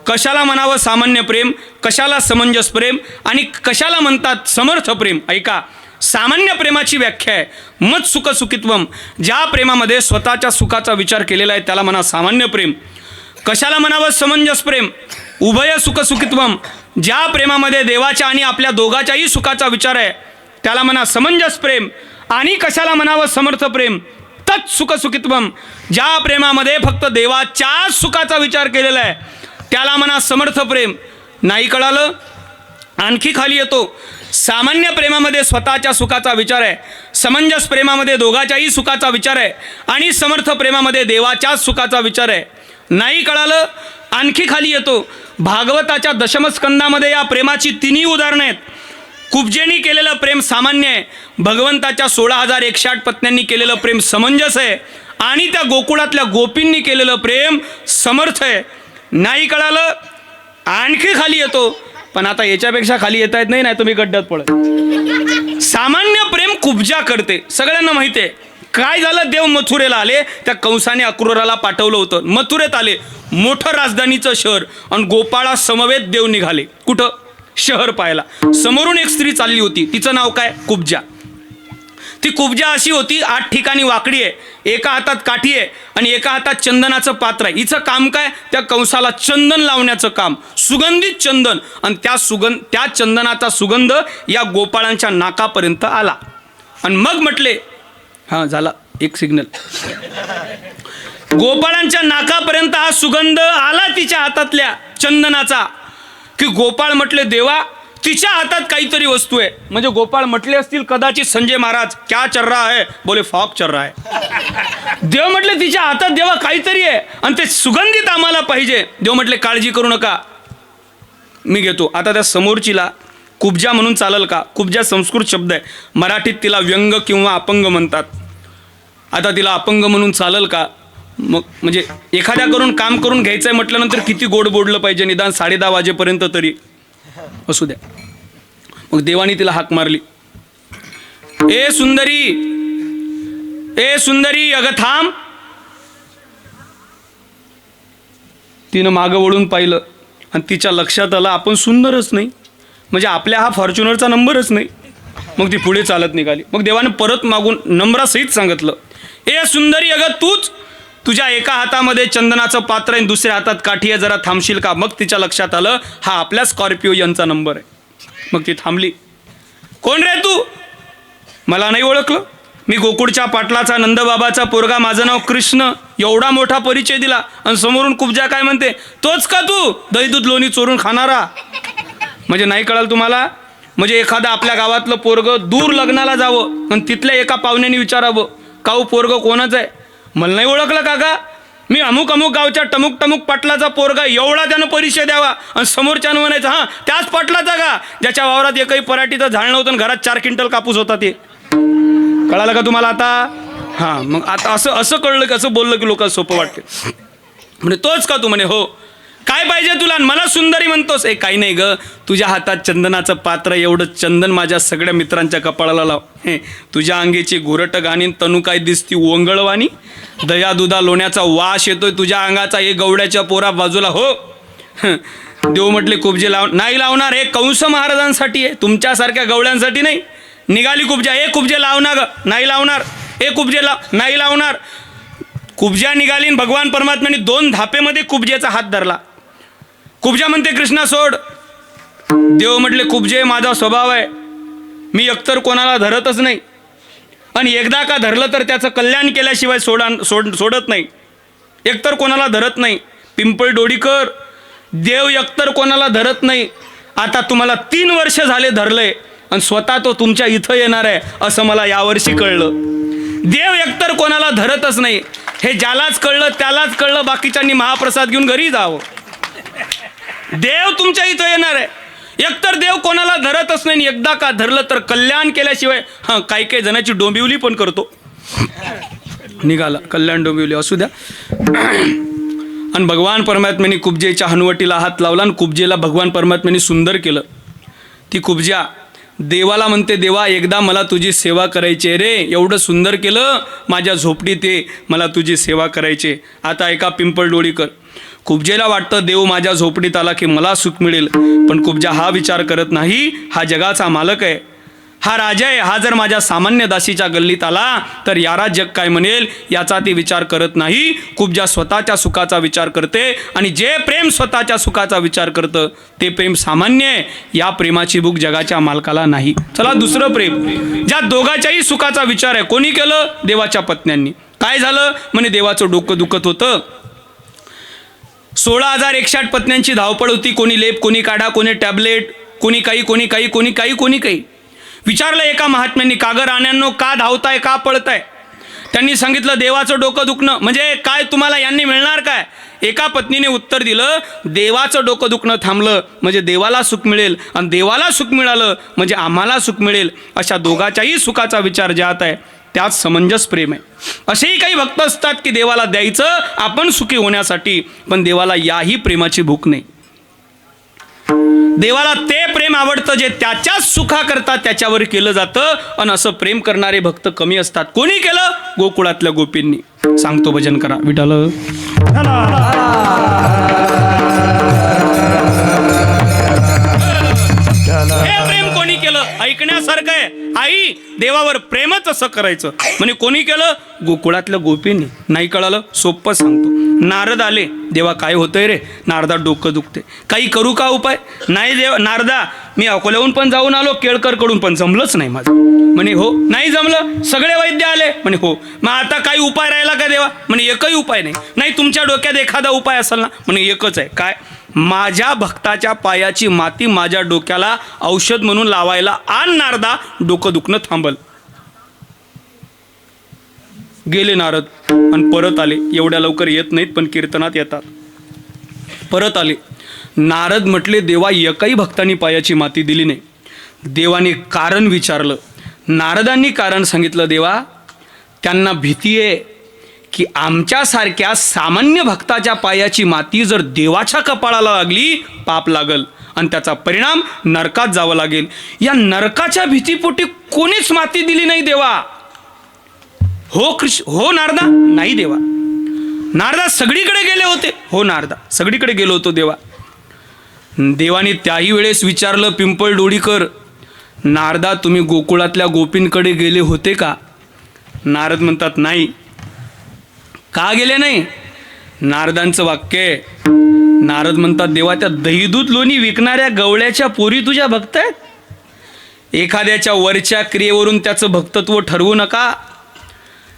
कशाला म्हणावं सामान्य प्रेम, कशाला समंजस प्रेम आणि कशाला म्हणतात समर्थ प्रेम. ऐका, सामान्य प्रेमाची व्याख्या आहे मत सुख सुखित्वम. ज्या प्रेमामध्ये स्वतःच्या सुखाचा विचार केलेला आहे त्याला म्हणा सामान्य प्रेम. कशाला म्हणावं समंजस प्रेम, उभय सुख सुखित्वम. ज्या प्रेमामध्ये देवाच्या आणि आपल्या दोघाच्याही सुखाचा विचार आहे त्याला म्हणा समंजस प्रेम. आणि कशाला म्हणावं समर्थ प्रेम, तत् सुख सुखित्वम. ज्या प्रेमामध्ये फक्त देवाच्या सुखाचा विचार केलेला आहे त्याला म्हणा समर्थ प्रेम. नाही कळालं, आणखी खाली येतो. सामान्य प्रेमामध्ये स्वतःच्या सुखाचा विचार आहे, समंजस प्रेमामध्ये दोघाच्याही सुखाचा विचार आहे आणि समर्थ प्रेमामध्ये देवाच्याच सुखाचा विचार आहे. नाही कळालं, आणखी खाली येतो. भागवताच्या दशमस्कंदामध्ये या प्रेमाची 3 उदाहरणं आहेत. कुब्जेनी केलेलं प्रेम सामान्य आहे, भगवंताच्या 16,108 पत्न्यांनी केलेलं प्रेम समंजस आहे आणि त्या गोकुळातल्या गोपींनी केलेलं प्रेम समर्थ आहे. नाही कळालं, आणखी खाली येतो. पण आता याच्यापेक्षा खाली येता येत नाही, नाही तुम्ही गड्ड्यात पडत. सामान्य प्रेम कुब्जा करते, सगळ्यांना माहिती आहे. काय झालं, देव मथुरेला आले, त्या कंसाने अक्रूराला पाठवलं होतं. मथुरेत आले, मोठं राजधानीचं शहर, आणि गोपाळा समवेत देव निघाले. कुठं, शहर पाहायला. समोरून एक स्त्री चालली होती, तिचं नाव काय, कुब्जा. ती कुब्जा अशी होती, 8 ठिकाणी वाकडी आहे, एका हातात काठी आहे आणि एका हातात चंदनाचं पात्र आहे. हिचं काम काय, त्या कंसाला चंदन लावण्याचं काम, सुगंधित चंदन. आणि त्या चंदनाचा सुगंध या गोपाळांच्या नाकापर्यंत आला. आणि मग म्हटले, हां झाला एक सिग्नल, गोपाळांच्या नाकापर्यंत हा सुगंध आला तिच्या हातातल्या चंदनाचा, की गोपाळ म्हटले देवा तिच्या हातात काहीतरी वस्तू आहे. म्हणजे गोपाळ म्हटले असतील कदाचित संजय महाराज क्या चल रहा है, बोले फॉक चल रहा है. देव म्हटले तिच्या हातात देवा काहीतरी आहे आणि ते सुगंधित आम्हाला पाहिजे. देव म्हटले काळजी करू नका, मी घेतो. आता त्या समोरचीला कुब्जा म्हणून चालेल का? कुब्जा संस्कृत शब्द आहे, मराठीत तिला व्यंग किंवा अपंग म्हणतात. आता तिला अपंग म्हणून चालेल का? मग म्हणजे एखाद्याकडून काम करून घ्यायचं आहे म्हटल्यानंतर किती गोड बोललं पाहिजे, निदान 10:30 वाजेपर्यंत तरी असू द्या. मग देवानी तिला हाक मारली, ए सुंदरी, ए सुंदरी, अगं थांब. तिनं मागं वळून पाहिलं आणि तिच्या लक्षात आलं आपण सुंदरच नाही, म्हणजे आपल्या हा फॉर्च्युनरचा नंबरच नाही. मग ती पुढे चालत निघाली. मग देवाने परत मागून नम्रासहित सांगितलं, ए सुंदरी, अगं तूच, तुझ्या एका हातामध्ये चंदनाचं पात्र आहे, दुसऱ्या हातात काठी आहे, जरा थांबशील का? मग तिच्या लक्षात आलं हा आपल्या स्कॉर्पिओ यांचा नंबर आहे. मग ती थांबली. कोण रे तू? मला नाही ओळखलं, मी गोकुळच्या पाटलाचा नंदबाबाचा पोरगा, माझं नाव कृष्ण. एवढा मोठा परिचय दिला आणि समोरून कुब्जा काय म्हणते, तोच का तू दही दूध लोणी चोरून खाणारा? म्हणजे नाही कळाल तुम्हाला? म्हणजे एखादा आपल्या गावातलं पोरग दूर लग्नाला जावं आणि तिथल्या एका पाहुण्याने विचारावं, काऊ पोरग कोणाचं आहे? मला नाही ओळखलं काका, मी अमुक अमुक गावच्या टमुक टमुक पाटलाचा पोरगा. एवढा त्यानं परिचय द्यावा आणि समोरच्यानं म्हणायचं हां त्याच पाटलाचा का ज्याच्या वावरात एकही पराठीचं झाड नव्हतं आणि घरात 4 क्विंटल कापूस होता. ते कळालं का तुम्हाला आता? हां, मग आता असं कळलं की असं बोललं की लोकांना सोपं वाटते. म्हणे तोच का तू? म्हणे हो. काय पाहिजे तुला? मला सुंदरी म्हणतोस? काही नाही ग, तुझ्या हातात चंदनाचं पात्र, एवढं चंदन माझ्या सगळ्या मित्रांच्या कपाळाला लाव. तुझ्या अंगीची घुरट गाणी, तनू काय दिसती ओंगळवाणी, दया दुधा लोण्याचा वास येतोय तुझ्या अंगाचा, हे गवड्याच्या पोरा बाजूला हो. देव म्हटले कुबजे नाही लावणार, हे कंस महाराजांसाठी आहे, तुमच्यासारख्या गवळ्यांसाठी नाही. निघाली कुबजा, हे कुबजे लावणार ग, नाही लावणार. हे कुबजे नाही लावणार. कुबजा निघाली, भगवान परमात्म्याने 2 धापेमध्ये कुबजेचा हात धरला. कुबजा म्हणते कृष्णा सोड. देव म्हटले कुबजे माझा स्वभाव आहे, मी एकतर कोणाला धरतच नाही, आणि एकदा का धरलं तर त्याचं कल्याण केल्याशिवाय सोडत नाही. एकतर कोणाला धरत नाही. पिंपळ डोडीकर, देव एकतर कोणाला धरत नाही. आता तुम्हाला 3 वर्ष झाले धरलंय आणि स्वतः तो तुमच्या इथं येणार आहे असं मला यावर्षी कळलं. देव एकतर कोणाला धरतच नाही, हे ज्यालाच कळलं त्यालाच कळलं. बाकीच्यांनी महाप्रसाद घेऊन घरी जावं. देव तुमच्या इथं येणार आहे. एकतर देव कोणाला धरतच नाही, एकदा का धरलं तर कल्याण केल्याशिवाय. हां, काही जणांची डोंबिवली पण करतो. निघाला कल्याण डोंबिवली असू द्या. आणि भगवान परमात्म्याने कुबजेच्या हनुवटीला हात लावला आणि कुबजेला भगवान परमात्म्याने सुंदर केलं. ती कुबजा देवाला म्हणते देवा एकदा मला तुझी सेवा करायची रे, एवढं सुंदर केलं माझ्या झोपडीत, मला तुझी सेवा करायची. आता ऐका पिंपळ डोळीकर, कुबजेला वाटतं देव माझ्या झोपडीत आला की मला सुख मिळेल, पण कुबजा हा विचार करत नाही, हा जगाचा मालक आहे, हा राजा आहे. हा जर माझ्या सामान्य दासीच्या गल्लीत आला तर यारा जग काय म्हणेल याचा ती विचार करत नाही. कुबजा स्वतःच्या सुखाचा विचार करते, आणि जे प्रेम स्वतःच्या सुखाचा विचार करतं ते प्रेम सामान्य आहे. या प्रेमाची भूक जगाच्या मालकाला नाही. चला दुसरं प्रेम, ज्या दोघाच्याही सुखाचा विचार आहे. कोणी केलं? देवाच्या पत्न्यांनी. काय झालं? म्हणे देवाचं डोकं दुखत होतं. 16,108 पत्न्यांची धावपळ होती. कोणी लेप, कोणी काढा, कोणी टॅबलेट, कोणी काही. विचारलं एका महात्म्यांनी, का ग राण्यांनो का धावताय, का पळताय? त्यांनी सांगितलं देवाचं डोकं दुखणं. म्हणजे काय तुम्हाला यांनी मिळणार काय? एका पत्नीने उत्तर दिलं, देवाचं डोकं दुखणं थांबलं म्हणजे देवाला सुख मिळेल, आणि देवाला सुख मिळालं म्हणजे आम्हाला सुख मिळेल. अशा दोघाच्याही सुखाचा विचार ज्यात आहे त्यात समंजस प्रेम आहे. असेही काही भक्त असतात की देवाला द्यायचं आपण सुखी होण्यासाठी, पण देवाला याही प्रेमाची भूक नाही. देवाला ते प्रेम आवडतं जे त्याच्याच सुखाकरता त्याच्यावर केलं जातं, आणि असं प्रेम करणारे भक्त कमी असतात. कोणी केलं? गोकुळातल्या गोपींनी. सांगतो भजन करा विठाल. हे प्रेम कोणी केलं? ऐकण्यासारखं आहे. आई देवावर प्रेमच असं करायचं. म्हणजे कोणी केलं? गोकुळातल्या गोपींनी. नाही कळालं? सोपं सांगतो. नारद आले, देवा काय होतंय रे? नारदा डोकं दुखते, काही करू का उपाय? नाही देव नारदा, मी अकोल्याहून पण जाऊन आलो, केळकरकडून पण जमलंच नाही माझं. म्हणे हो. नाही जमलं? सगळे वैद्य आले. म्हणे हो. मग आता काही उपाय राहिला का देवा? म्हणे एकही उपाय नाही. नाही तुमच्या डोक्यात एखादा उपाय असेल ना? म्हणे एकच आहे. काय? माझ्या भक्ताच्या पायाची माती माझ्या डोक्याला औषध म्हणून लावायला आण नारदा, डोकं दुखणं थांबल. गेले नारद आणि परत आले. एवढ्या लवकर येत नाहीत पण कीर्तनात येतात. परत आले. नारद म्हटले देवा एकही भक्तांनी पायाची माती दिली नाही. देवाने कारण विचारलं. नारदांनी कारण सांगितलं. देवा त्यांना भीती आहे की आमच्यासारख्या सामान्य भक्ताच्या पायाची माती जर देवाच्या कपाळाला लागली पाप लागल आणि त्याचा परिणाम नरकात जावं लागेल. या नरकाच्या भीतीपोटी कोणीच माती दिली नाही देवा. हो नारदा? नाही देवा. नारदा सगळीकडे गेले होते. हो नारदा सगळीकडे गेलो होतो देवा. देवाने त्याही वेळेस विचारलं पिंपळ डोळीकर, नारदा तुम्ही गोकुळातल्या गोपींकडे गेले होते का? नारद म्हणतात नाही. का गेले नाही? नारदांचं वाक्य आहे. नारद म्हणतात देवा त्या दहीदूध लोणी विकणाऱ्या गवळ्याच्या पोरी तुझ्या भक्त आहेत. एखाद्याच्या वरच्या क्रियेवरून त्याचं भक्तत्व ठरवू नका,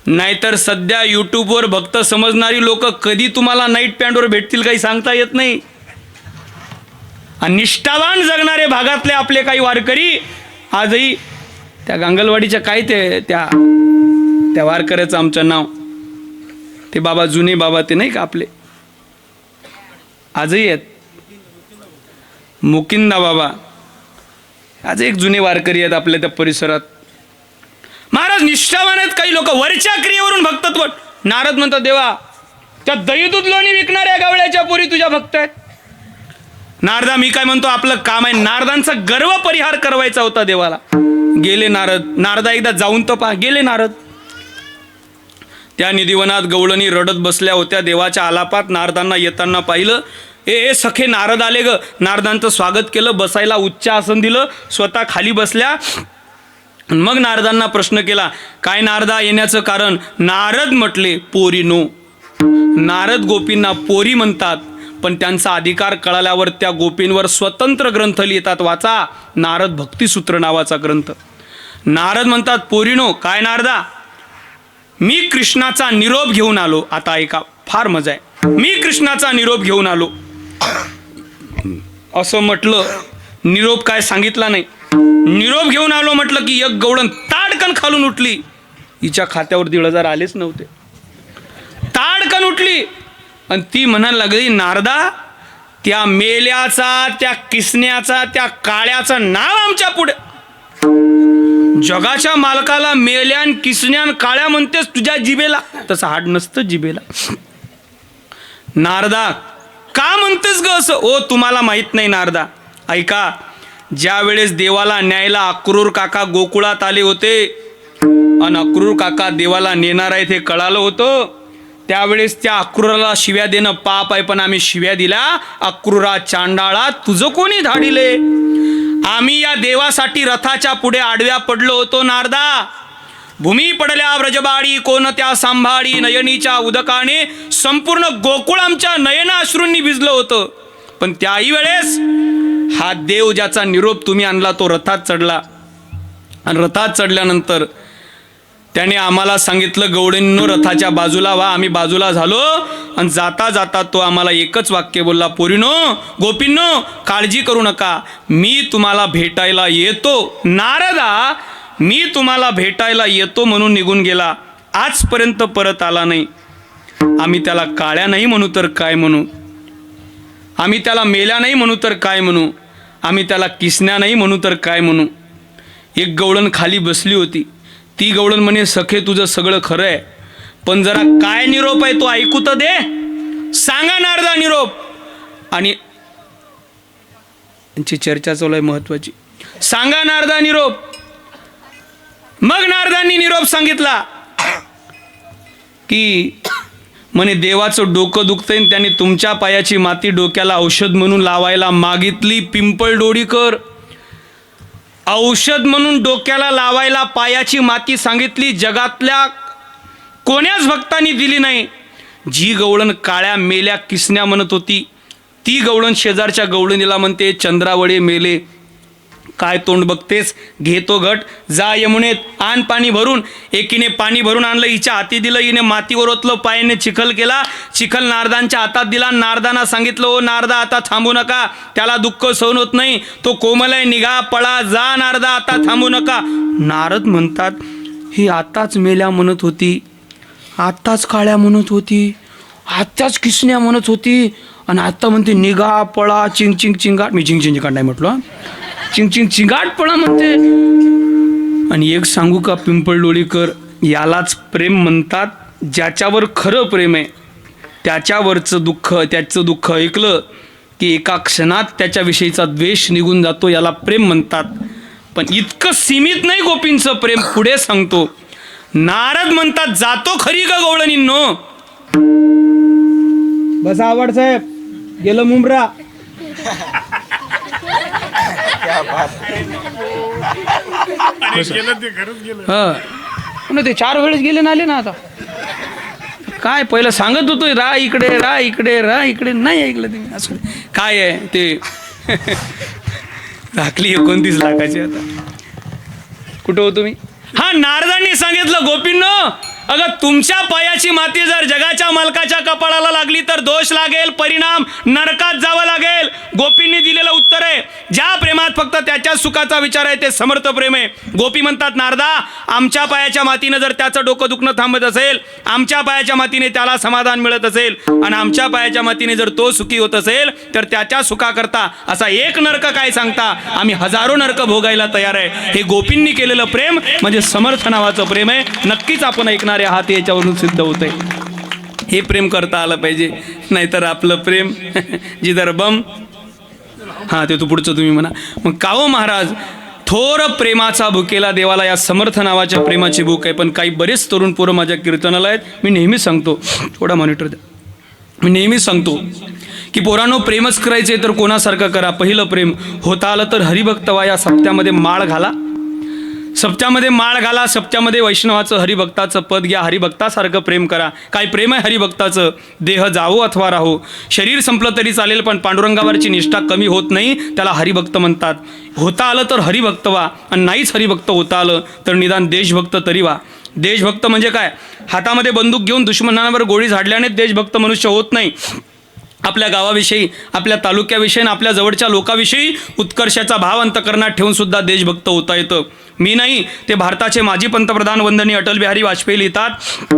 नाहीतर सध्या यूट्यूबवर भक्त समजणारी लोक कधी तुम्हाला नाईट पॅन्टवर भेटतील काही सांगता येत नाही. आणि निष्ठावान जगणारे भागातले आपले काही वारकरी आजही त्या गांगलवाडीच्या काय त्या त्या वारकऱ्याचं आमचं नाव, ते बाबा जुने बाबा ते नाही का आपले, आजही आहेत, मुकिंदा बाबा, आज एक जुने वारकरी आहेत आपल्या त्या परिसरात. महाराज निष्ठावान आहेत काही लोक, वरच्या क्रियेवरून भक्तत्व. नारद म्हणतात देवा त्या दही दूध लोणी विकणाऱ्या गावळ्याच्या पोरी तुझ्या भक्त आहेत. नारदा मी काय म्हणतो, आपलं काम आहे नारदांचा गर्व परिहार करवायचा होता देवाला. गेले नारद, नारदा एकदा जाऊन तर पहा. गेले नारद, त्या निधिवनात गवळणी रडत बसल्या होत्या. देवाच्या आलापात नारदांना येताना पाहिलं. ए सखे नारद आले ग. नारदांचं स्वागत केलं, बसायला उच्च आसन दिलं, स्वतः खाली बसल्या. मग नारदांना प्रश्न केला, काय नारदा येण्याचं कारण? नारद म्हटले पोरीनो. नारद गोपींना पोरी म्हणतात, पण त्यांचा अधिकार कळाल्यावर त्या गोपींवर स्वतंत्र ग्रंथ लिहितात. वाचा, नारद भक्तिसूत्र नावाचा ग्रंथ. नारद म्हणतात पोरीनो. काय नारदा? मी कृष्णाचा निरोप घेऊन आलो. आता ऐका, फार मजा आहे. मी कृष्णाचा निरोप घेऊन आलो असं म्हटलं, निरोप काय सांगितला नाही. निरोप घेऊन आलो म्हटलं की एक गवळण ताडकन खालून उठली. हिच्या खात्यावर 1,500 आलेच नव्हते. ताडकन उठली आणि ती म्हणायला लागली, नारदा त्या मेल्याचा, त्या किसण्याचा, त्या काळ्याचं नाव आमच्या पुढे. जगाच्या मालकाला मेल्यान किसण्यान काळ्या म्हणतेस तुझ्या जिबेला? तसं हाड नसतं जिबेला. नारदा का म्हणतेस ग असं? ओ तुम्हाला माहित नाही नारदा. ऐका, ज्या वेळेस देवाला न्यायला अक्रूर काका गोकुळात आले होते आणि अक्रूर काका देवाला नेणार आहेत हे कळालं होतं, त्यावेळेस त्या अक्रूराला शिव्या देणं पाप आहे. पण आम्ही शिव्या दिल्या. अक्रूरा चांडाळा तुझं कोणी धाडिले? आम्ही या देवासाठी रथाच्या पुढे आडव्या पडलो होतो नारदा. भूमी पडल्या व्रजबाडी कोण त्या सांभाळी, नयनीच्या उदकाने संपूर्ण गोकुळ आमच्या नयनाश्रूंनी भिजलं होतं. पण त्याही वेळेस हा देव ज्याचा निरोप तुम्ही आणला तो रथात चढला आणि रथात चढल्यानंतर त्याने आम्हाला सांगितलं, गवळींनो रथाच्या बाजूला व्हा. आम्ही बाजूला झालो आणि जाता जाता तो आम्हाला एकच वाक्य बोलला, पोरीनो गोपींनो काळजी करू नका, मी तुम्हाला भेटायला येतो. नारदा मी तुम्हाला भेटायला येतो म्हणून निघून गेला, आजपर्यंत परत आला नाही. आम्ही त्याला काळ्या नाही म्हणू तर काय म्हणू, आम्ही त्याला मेल्या नाही म्हणू तर काय म्हणू, आम्ही त्याला किसण्या नाही म्हणू तर काय म्हणू. एक गवळण खाली बसली होती. ती गवळण म्हणे, सखे तुझं सगळं खरं आहे, पण जरा काय निरोप आहे तो ऐकू तर दे. सांगा नारदा निरोप. आणि त्यांची चर्चा चालू आहे महत्वाची. सांगा नारदा निरोप. मग नारदांनी निरोप सांगितला की म्हणे देवाचं डोकं दुखतंय, त्याने तुमच्या पायाची माती डोक्याला औषध म्हणून लावायला मागितली. पिंपळ डोळीकर औषध म्हणून डोक्याला लावायला पायाची माती सांगितली. जगातल्या कोण्याच भक्तांनी दिली नाही. जी गवळण काळ्या मेल्या किसण्या म्हणत होती, ती गवळण शेजारच्या गवळणीला म्हणते, चंद्रावळे मेले काय तोंड बघतेस, घेतो घट, जा यमुनेत आण पाणी भरून. एकीने पाणी भरून आणलं, हिच्या हाती दिलं, हिने मातीवर ओतलं, पायाने चिखल केला, चिखल नारदांच्या हातात दिला. नारदांना सांगितलं, ओ नारदा आता थांबू नका, त्याला दुःख सहन होत नाही, तो कोमल आहे, निघा पळा, जा नारदा आता थांबू नका. नारद म्हणतात, ही आताच मेल्या म्हणत होती, आताच काळ्या म्हणत होती, आताच किसण्या म्हणत होती, आणि आता म्हणते निघा पळा, चिंग चिंग चिंगाट. मी चिंग चिंगाट नाही म्हटलं, चिंग चिंग चिंगाट पळा म्हणते. आणि एक सांगू का पिंपळ डोळीकर, यालाच प्रेम म्हणतात. ज्याच्यावर खरं प्रेम आहे त्याच्यावरचं दुःख, त्याचं दुःख ऐकलं की एका क्षणात त्याच्याविषयीचा द्वेष निघून जातो, याला प्रेम म्हणतात. पण इतकं सीमित नाही गोपींचं प्रेम. पुढे सांगतो, नारद म्हणतात, जातो खरी का गवळणींनो. बस आवड साहेब, गेलं मुंबरा. ते 4 वेळेस गेले ना आले ना. आता काय पहिलं सांगत होतो, रा इकडे रा इकडे रा इकडे, नाही ऐकलं तुम्ही. असं काय आहे ते झाकली 29 लाखाची. आता कुठं हो तुम्ही? हा, नारदांनी सांगितलं, गोपींनो अगं तुमच्या पायाची माती जर जगाच्या मालकाच्या कपाळाला लागली तर दोष लागेल, परिणाम नरकात जावं लागेल. गोपींनी दिलेलं उत्तर आहे, ज्या प्रेमात फक्त त्याच्या सुखाचा विचार आहे ते समर्थ प्रेम आहे. गोपी म्हणतात नारदा, आमच्या पायाच्या मातीनं जर त्याचं डोकं दुखणं थांबत असेल, आमच्या पायाच्या मातीने त्याला समाधान मिळत असेल आणि आमच्या पायाच्या मातीने जर तो सुखी होत असेल तर त्याच्या सुखाकरता असा एक नरक काय सांगता, आम्ही हजारो नरक भोगायला तयार आहे. हे गोपींनी केलेलं प्रेम म्हणजे समर्थ नावाचं प्रेम आहे. नक्कीच आपण ऐकणारे आहात, याच्यावरून सिद्ध होतंय. हे प्रेम करता आलं पाहिजे, नाहीतर आपलं प्रेम जिधर बम. हां, ते तू पुढचं तुम्ही म्हणा. मग काहो महाराज, थोर प्रेमाचा भुकेला देवाला या समर्थ नावाच्या प्रेमाची भूक आहे. पण काही बरेच तरुण पोरं माझ्या कीर्तनाला आहेत. मी नेहमी सांगतो, थोडा मॉनिटर द्या, मी नेहमी सांगतो की पोरांनो, प्रेमच करायचे तर कोणासारखं करा. पहिलं प्रेम होता आलं तर हरिभक्त व्हा. या सप्त्यामध्ये माळ घाला, सप्त्यामध्ये माळ घाला, सप्त्यामध्ये वैष्णवाचं हरिभक्ताचं पद घ्या, हरिभक्तासारखं प्रेम करा. काय प्रेम आहे हरिभक्ताचं? देह जावो अथवा राहो, शरीर संपलं तरी चालेल पण पांडुरंगावरची निष्ठा कमी होत नाही, त्याला हरिभक्त म्हणतात. होता आलं तर हरिभक्त व्हा, आणि नाहीच हरिभक्त होता आलं तर निदान देशभक्त तरी व्हा. देशभक्त म्हणजे काय? हातामध्ये बंदूक घेऊन दुश्मनांवर गोळी झाडल्याने देशभक्त मनुष्य होत नाही. आपल्या गावाविषयी, आपल्या तालुक्याविषयी आणि आपल्या जवळच्या लोकाविषयी उत्कर्षाचा भाव अंतकरणात ठेवून सुद्धा देशभक्त होता येतं. मी नाही, ते भारताचे माजी पंतप्रधान वंदनीय अटल बिहारी वाजपेयी लिहितात,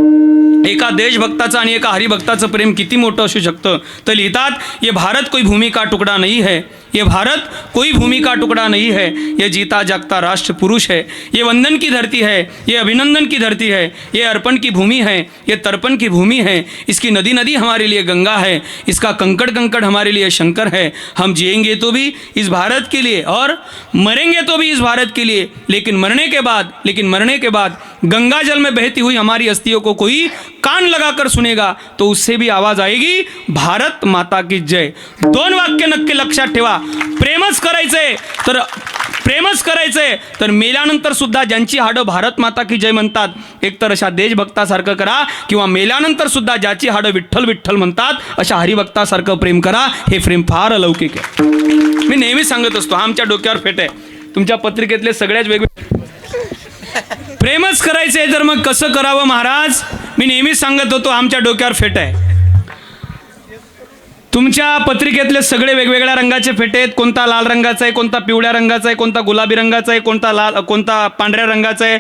एका देशभक्ताचं आणि एका हरिभक्ताचं प्रेम किती मोठं असू शकतं. तर लिहितात, ये भारत कोई भूमि का टुकड़ा नहीं है, ये भारत कोई भूमि का टुकड़ा नहीं है, ये जीता जागता राष्ट्र पुरुष है, ये वंदन की धरती है, ये अभिनंदन की धरती है, ये अर्पण की भूमि है, ये तर्पण की भूमि है, इसकी नदी नदी हमारे लिए गंगा है, इसका कंकड़ कंकड़ हमारे लिए शंकर है. हम जिएंगे तो भी इस भारत के लिए और मरेंगे तो भी इस भारत के लिए, लेकिन मरने के बाद गंगा जल में बहती हुई हमारी अस्थियों को कोई कान लगाकर सुनेगा तो उससे भी आवाज आएगी, भारत माता की जय. दोन वाक्य नक्की लक्षात ठेवा. प्रेमच करायचंय तर मेल्यानंतर सुद्धा ज्यांची हाडं भारत माता की जय म्हणतात, एकतर अशा देशभक्तासारखं करा, किंवा मेल्यानंतर सुद्धा ज्याची हाडं विठ्ठल विठ्ठल म्हणतात अशा हरिभक्तासारखं प्रेम करा. हे प्रेम फार अलौकिक आहे. मी नेहमी सांगत असतो, आमच्या डोक्यावर फेट आहे. तुमच्या पत्रिकेतले सगळ्याच वेगवेगळे प्रेमच करायचे तर मग कसं करावं महाराज? मी नेहमी सांगत होतो, आमच्या डोक्यावर फेट आहे. तुमच्या पत्रिकेतले सगळे वेगवेगळ्या रंगाचे फेटे आहेत. कोणता लाल रंगाचा आहे, कोणता पिवळ्या रंगाचा आहे, कोणता गुलाबी रंगाचा आहे, कोणता पांढऱ्या रंगाचा आहे.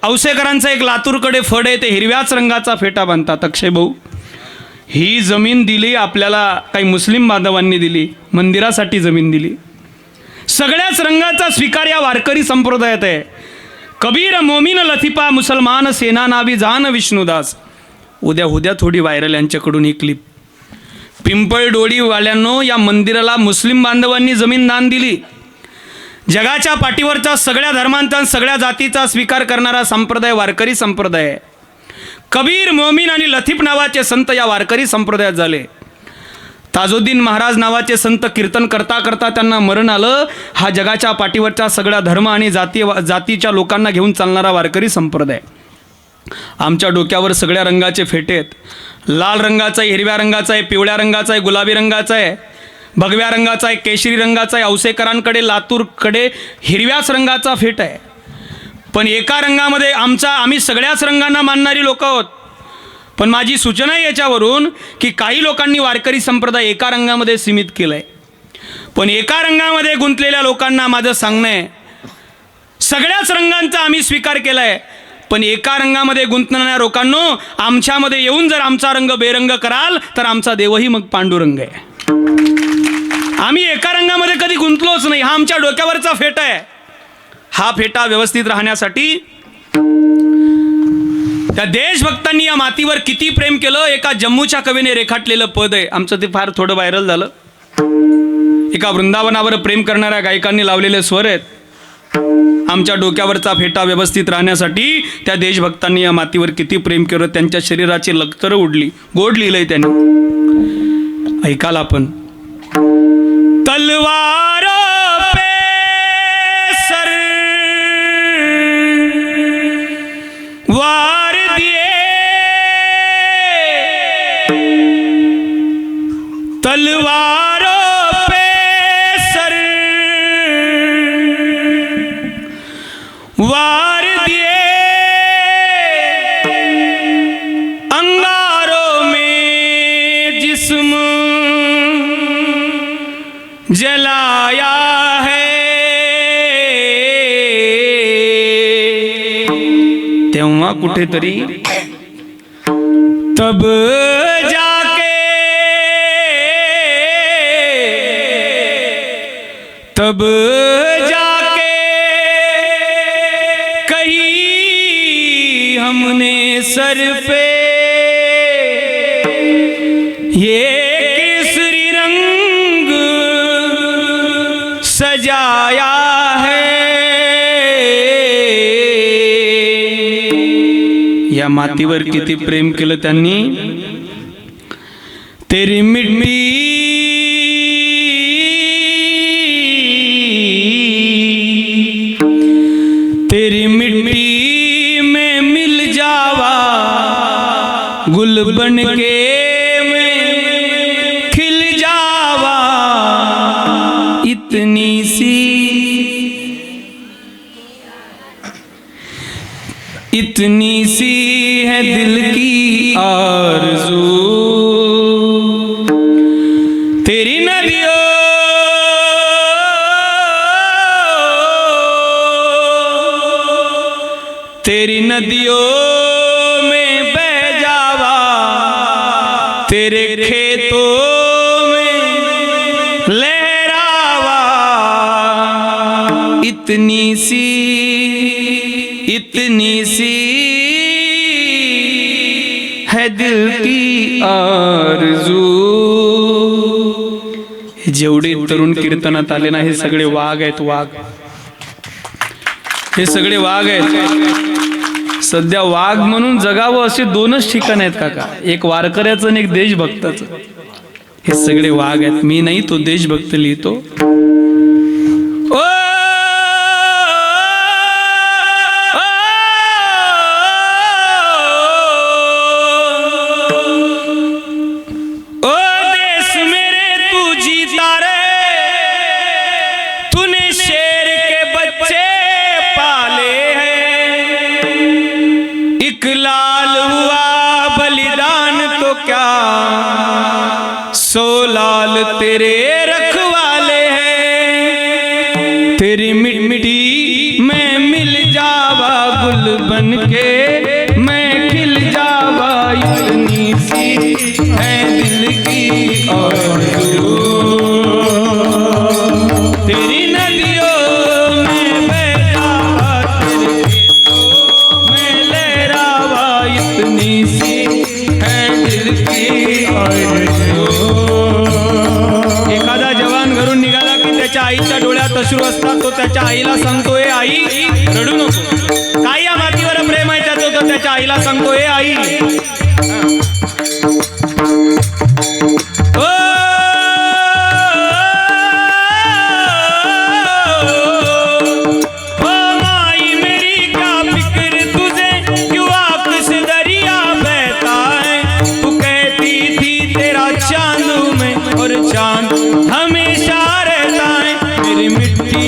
औसेकरांचा एक लातूरकडे फड आहे, ते हिरव्याच रंगाचा फेटा बांधतात. अक्षय भाऊ, ही जमीन दिली आपल्याला काही मुस्लिम बांधवांनी दिली, मंदिरासाठी जमीन दिली. सगळ्याच रंगाचा स्वीकार या वारकरी संप्रदायात आहे. कबीर मोमीन लथिपा मुसलमान सेना नावी जान विष्णुदास. उद्या थोडी व्हायरल यांच्याकडून ही क्लिप. पिंपळडोळीवाल्यांनो, या मंदिराला मुस्लिम बांधवांनी जमीन दान दिली. जगाच्या पाठीवरचा सगळ्या धर्मांचा, सगळ्या जातीचा स्वीकार करणारा संप्रदाय वारकरी संप्रदाय आहे. कबीर, मोमीन आणि लतीफ नावाचे संत या वारकरी संप्रदायात झाले. ताजुद्दीन महाराज नावाचे संत कीर्तन करता करता त्यांना मरण आलं. हा जगाच्या पाठीवरचा सगळा धर्म आणि जातीच्या लोकांना घेऊन चालणारा वारकरी संप्रदाय. आमच्या डोक्यावर सगळ्या रंगाचे फेटे आहेत. लाल रंगाचा आहे, हिरव्या रंगाचा आहे, पिवळ्या रंगाचा आहे, गुलाबी रंगाचा आहे, भगव्या रंगाचा आहे, केशरी रंगाचा आहे. औसेकरांकडे, लातूरकडे हिरव्याच रंगाचा फेट आहे. पण एका रंगामध्ये आम्ही सगळ्याच रंगांना मानणारी लोक आहोत. पण माझी सूचना आहे याच्यावरून की काही लोकांनी वारकरी संप्रदाय एका रंगामध्ये सीमित केलं आहे. पण एका रंगामध्ये गुंतलेल्या लोकांना माझं सांगणं आहे, सगळ्याच रंगांचा आम्ही स्वीकार केला आहे. पण एका रंगामध्ये गुंतणाऱ्या लोकांनो, आमच्यामध्ये येऊन जर आमचा रंग बेरंग कराल तर आमचा देवही मग पांडुरंग आहे. आम्ही एका रंगामध्ये कधी गुंतलोच नाही. हा आमच्या डोक्यावरचा फेटा आहे. हा फेटा व्यवस्थित राहण्यासाठी त्या देशभक्तांनी या मातीवर किती प्रेम केलं. एका जम्मूच्या कवीने रेखाटलेलं पद आहे, आमचं ते फार थोडं व्हायरल झालं. एका वृंदावनावर प्रेम करणाऱ्या गायकांनी लावलेले स्वर आहेत. आमच्या डोक्यावरचा फेटा व्यवस्थित राहण्यासाठी त्या देशभक्तांनी या मातीवर किती प्रेम केलं. त्यांच्या शरीराची लखतरं उडली. गोड लिहिलंय त्यांनी, ऐकाल आपण. तलवार पे सर वार दिए, तलवारों पे सर वार दिए, अंगारों में जिस्म जलाया है, तेव्हा कुठेतरी तब जाके कही हमने सर पे ये केसरी रंग सजाया है। या मातीवर किती प्रेम केलं त्यांनी। तेरी मिट्टी में मिल जावा गुल बन के मैं खिल जावा। इतनी सी है दिल की आरज़ू। तेरी नदियों में बह जावा, तेरे खेतों में लहरावा। इतनी सी है दिल की आरज़ू। जेवढे तरुण कीर्तनात आले ना, हे सगळे वाघ आहेत, वाघ। हे सगळे वाघ आहेत। सध्या वाघ म्हणून जगावं असे दोनच ठिकाण आहेत काका, एक वारकऱ्याचं आणि एक देशभक्ताचं। हे सगळे वाघ आहेत, मी नाही, तो देशभक्त लिहितो। सो लाल तेरे रखवाले हैं। तेरी मिट्टी में मिल जावा गुल बन के मैं खिल जावा। इतनी सी है दिल की आरज़ू। तेरी नदियों में बह जावा, तेरे खेतों में लहरावा। इतनी सी है दिल की आरज़ू। एखादा जवान घरून निघाला की त्याच्या आईच्या डोळ्यात अश्रू असतात, तो त्याच्या आईला सांगतोय, आई रडू नको। काय या मातीवर प्रेम आहे त्याचं, तो त्याच्या आईला सांगतोय, आई चांद हमेशा रहता है। मेरी मिट्टी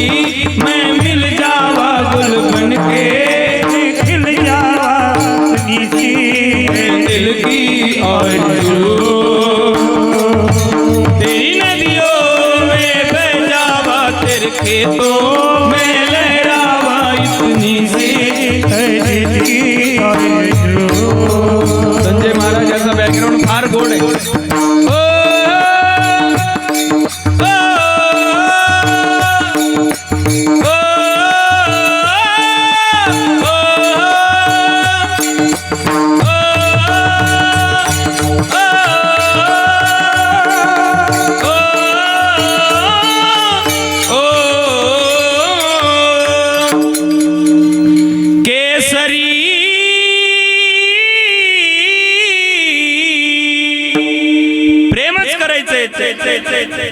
में मिल जावा गुल बन के खिल जावा। दिल की आरज़ू। तेरी नदियों में बह जावा, तेरे खेतों में लहरावा। इतनी सी है दिल की आरज़ू। संजय महाराजांचा बॅकग्राऊंड फार गोड आहे।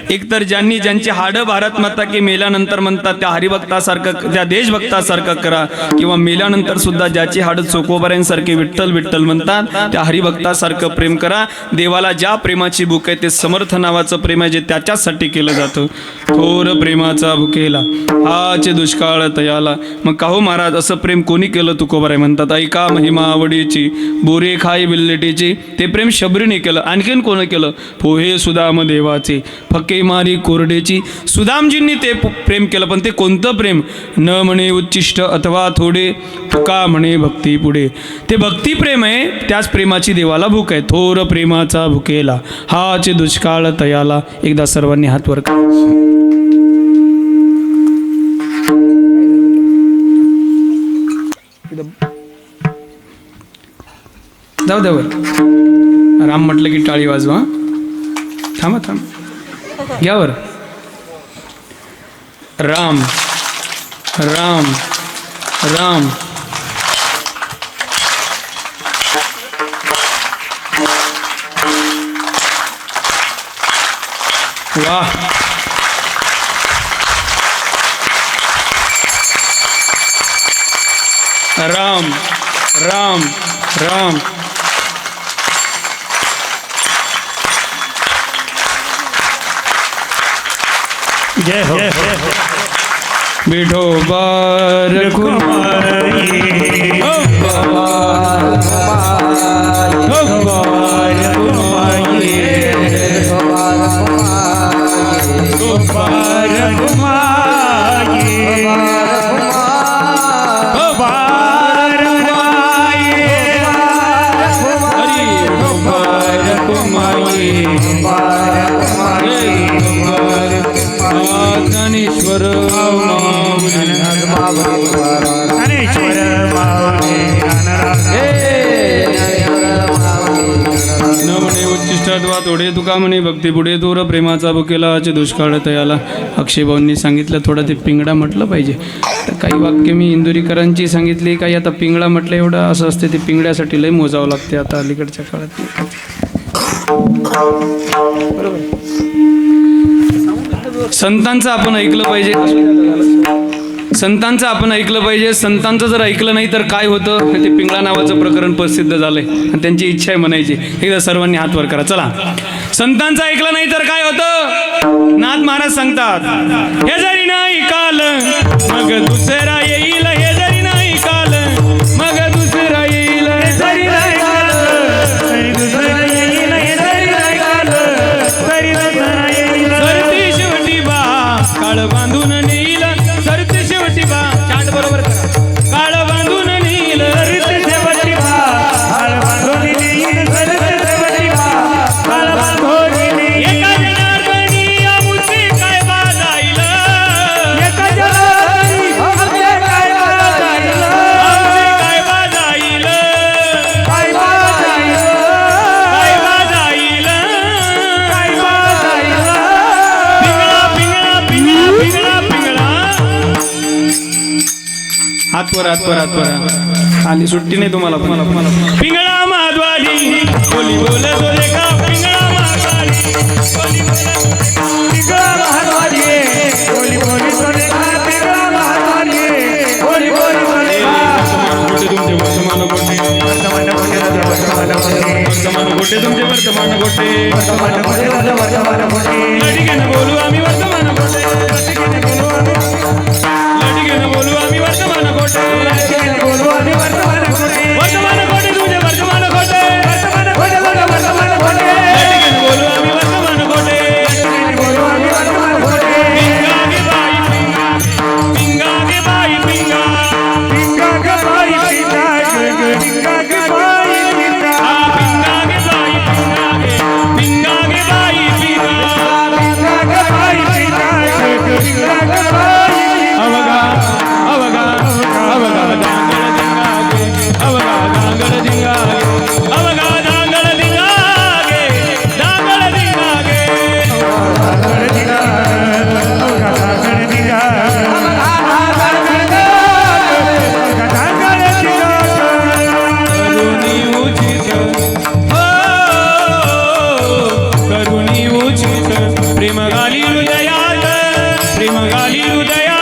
एकतर ज्यांनी ज्यांची हाडं भारत माता की मेल्यानंतर म्हणतात त्या हरिभक्तासारखं, त्या देशभक्तासारखं करा, किंवा मेल्यानंतर सुद्धा ज्याची हाडं चोकोबाऱ्यांसारखे विठ्ठल विठ्ठल म्हणतात त्या हरिभक्तासारखं प्रेम करा। देवाला ज्या प्रेमाची भूक आहे ते समर्थ नावाचं प्रेम आहे, जे त्याच्यासाठी केलं जातं। थोर प्रेमाचा भुकेला हाचे दुष्काळ तयाला। मग काहो महाराज, असं प्रेम कोणी केलं तुकोबाराय म्हणतात, ऐका महिमा आवडीची बोरे खाई बिल्लेटीची। ते प्रेम शबरीने केलं। आणखीन कोण केलं? पोहे सुदाम देवाचे फके मारी कोरडेची. सुदामजींनी ते प्रेम केलं, पण ते कोणतं प्रेम? न म्हणे उच्चिष्ट अथवा थोडे, तुका म्हणे भक्ती पुढे. ते भक्ती प्रेम आहे, त्याच प्रेमाची देवाला भूक आहे. थोर प्रेमाचा भुकेला हाच दुष्काळ तयाला. एकदा सर्वांनी हात वर करा. जाऊ द्या वर. राम म्हटलं की टाळी वाजवा. थांबा थांबा, घ्यावर. राम राम राम. वाह. राम राम राम. जय हो. विठोबार कुमारी थोडे तुका म्हणे भक्ती पुढे दूर प्रेमाचा भुकेलाचे दुष्काळ तयाला. अक्षयभाऊंनी सांगितलं थोडं ते पिंगडा म्हटलं पाहिजे. तर काही वाक्य मी इंदुरीकरांची सांगितली, काही आता पिंगळा म्हटलं एवढं असं असते. ते पिंगड्यासाठी लय मोजावं लागते आता अलीकडच्या काळात. संतांचं आपण ऐकलं पाहिजे, संतांचं आपण ऐकलं पाहिजे. संतांचं जर ऐकलं नाही तर काय होतं? ते पिंगळा नावाचं प्रकरण प्रसिद्ध झालंय आणि त्यांची इच्छा आहे म्हणायची. एकदा सर्वांनी हात वर करा. चला. संतांचं ऐकलं नाही तर काय होतं? नाथ महाराज सांगतात, हे जरी नाही काल मग दुसरा येईल. हे जरी नाही काल मग दुसरा येईल. हे जरी नाही काल दुसरा येईल. हे जरी नाही काल तरी दुसरा येईल. सरती शेवटी बा काळ बांधून नेईल. सरती शेवटी बा. चाट बरोबर करा. काळ बांधून नेईल. सरती शेवटी बा काळ बांधून नेईल. सरती शेवटी बा काळ बांधून नेईल. एका जनार्दनी आमुचे काय बाजाईल. एका जनार्दनी आमुचे काय बाजाईल. आमुचे काय बाजाईल. काय बाजाईल. काय बाजाईल. काय बाजाईल. पिंगळा पिंगळा पिंगळा पिंगळा पिंगळा. हातवर हातवर हातवर. आली सुट्टी नाही तुम्हाला. पिंगळा माधवाली बोली बोलतो देखा. पिंगळा माधवाली बोली बोलतो. पिंगळा माधवाली बोली बोलतो देखा. पिंगळा माधवाली बोली बोलतो देखा. तुमचे वर्तमान गोटे. वर्तमान गोटे. वर्तमान गोटे तुमचे वर्तमान गोटे. वर्तमान गोटे. वर्तमान गोटे. लढीकेने बोलू आम्ही वर्तमान गोटे. लढीकेने बोलू आम्ही. लढीकेने बोलू आम्ही वर्तमान गोटे. लढीकेने बोलू आम्ही वर्तमान गोटे. वर्तमान गोटे तुझे वर्तमान गोटे. वर्तमान गोटे. वर्तमान गोटे. लढीकेने बोलू आम्ही वर्तमान गोटे. लढीकेने बोलू आम्ही वर्तमान गोटे. पिंगा गे बाई पिंगा. पिंगा गे बाई पिंगा. पिंगा गे बाई पिंगा. पिंगा गे बाई पिंगा. पिंगा गे बाई पिंगा गे. पिंगा गे बाई पिंगा. पिंगा गे बाई पिंगा. पिंगा गे बाई. अवगा अवगा अवगा दांगळ दिंगागे. अवगा दांगळ दिंगागे. अवगा दांगळ दिंगागे. दांगळ दिंगागे. दांगळ दिंगागे. दांगळ दिंगागे. दांगळ दिंगागे. करुणी उचित हो करुणी उचित. प्रेम घाली हृदयात. प्रेम घाली हृदयात.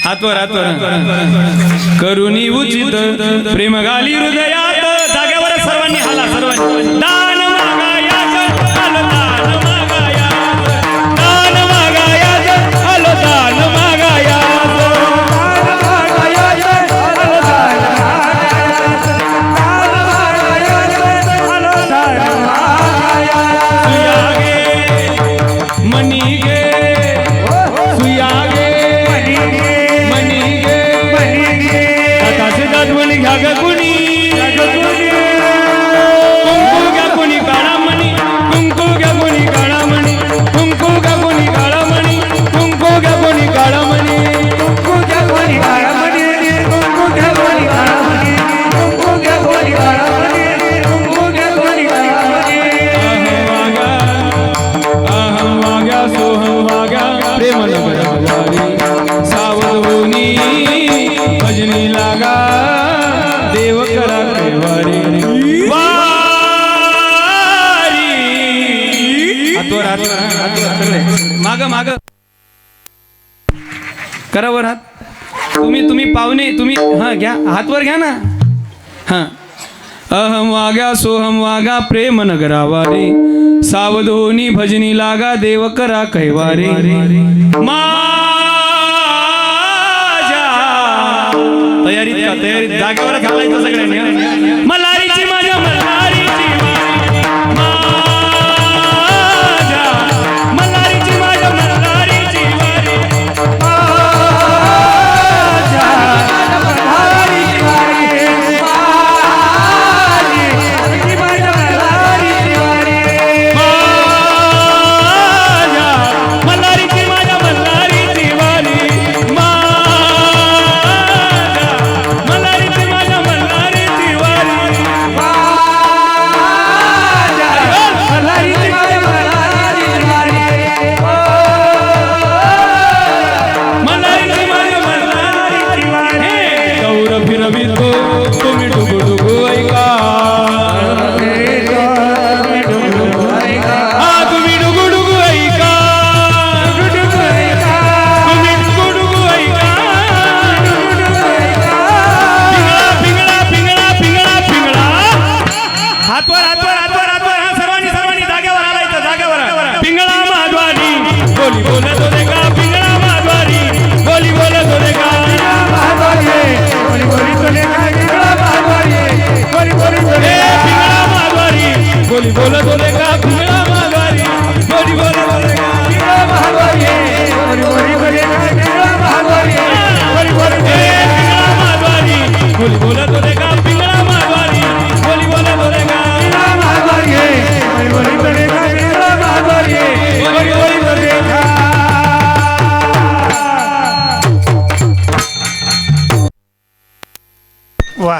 हातवर हातवर. करुणी उचित प्रेम घाली हृदयात. जागेवर सर्वांनी हाला. सर्वांनी दान मागायाच आलो. दान मागायाच. दान मागायाच आलो. दान मागायाच. दान मागायाच आलो. दान मागायाच. दान करा वर हात. तुम्ही पाहुणे तुम्ही हां घ्या हातवर घ्या ना. हां अहम वागा सोहम वागा प्रेम नगरावारे सावधोनी भजनी लागा देव करा कैवारे माझ्या तयारीत का तयारीत जागेवर घालायचं सगळ्यांनी. मल्हारीची माझ्या मल्हारीची माझ्या मल्हारीची माझ्या मल्हारीची वारी वा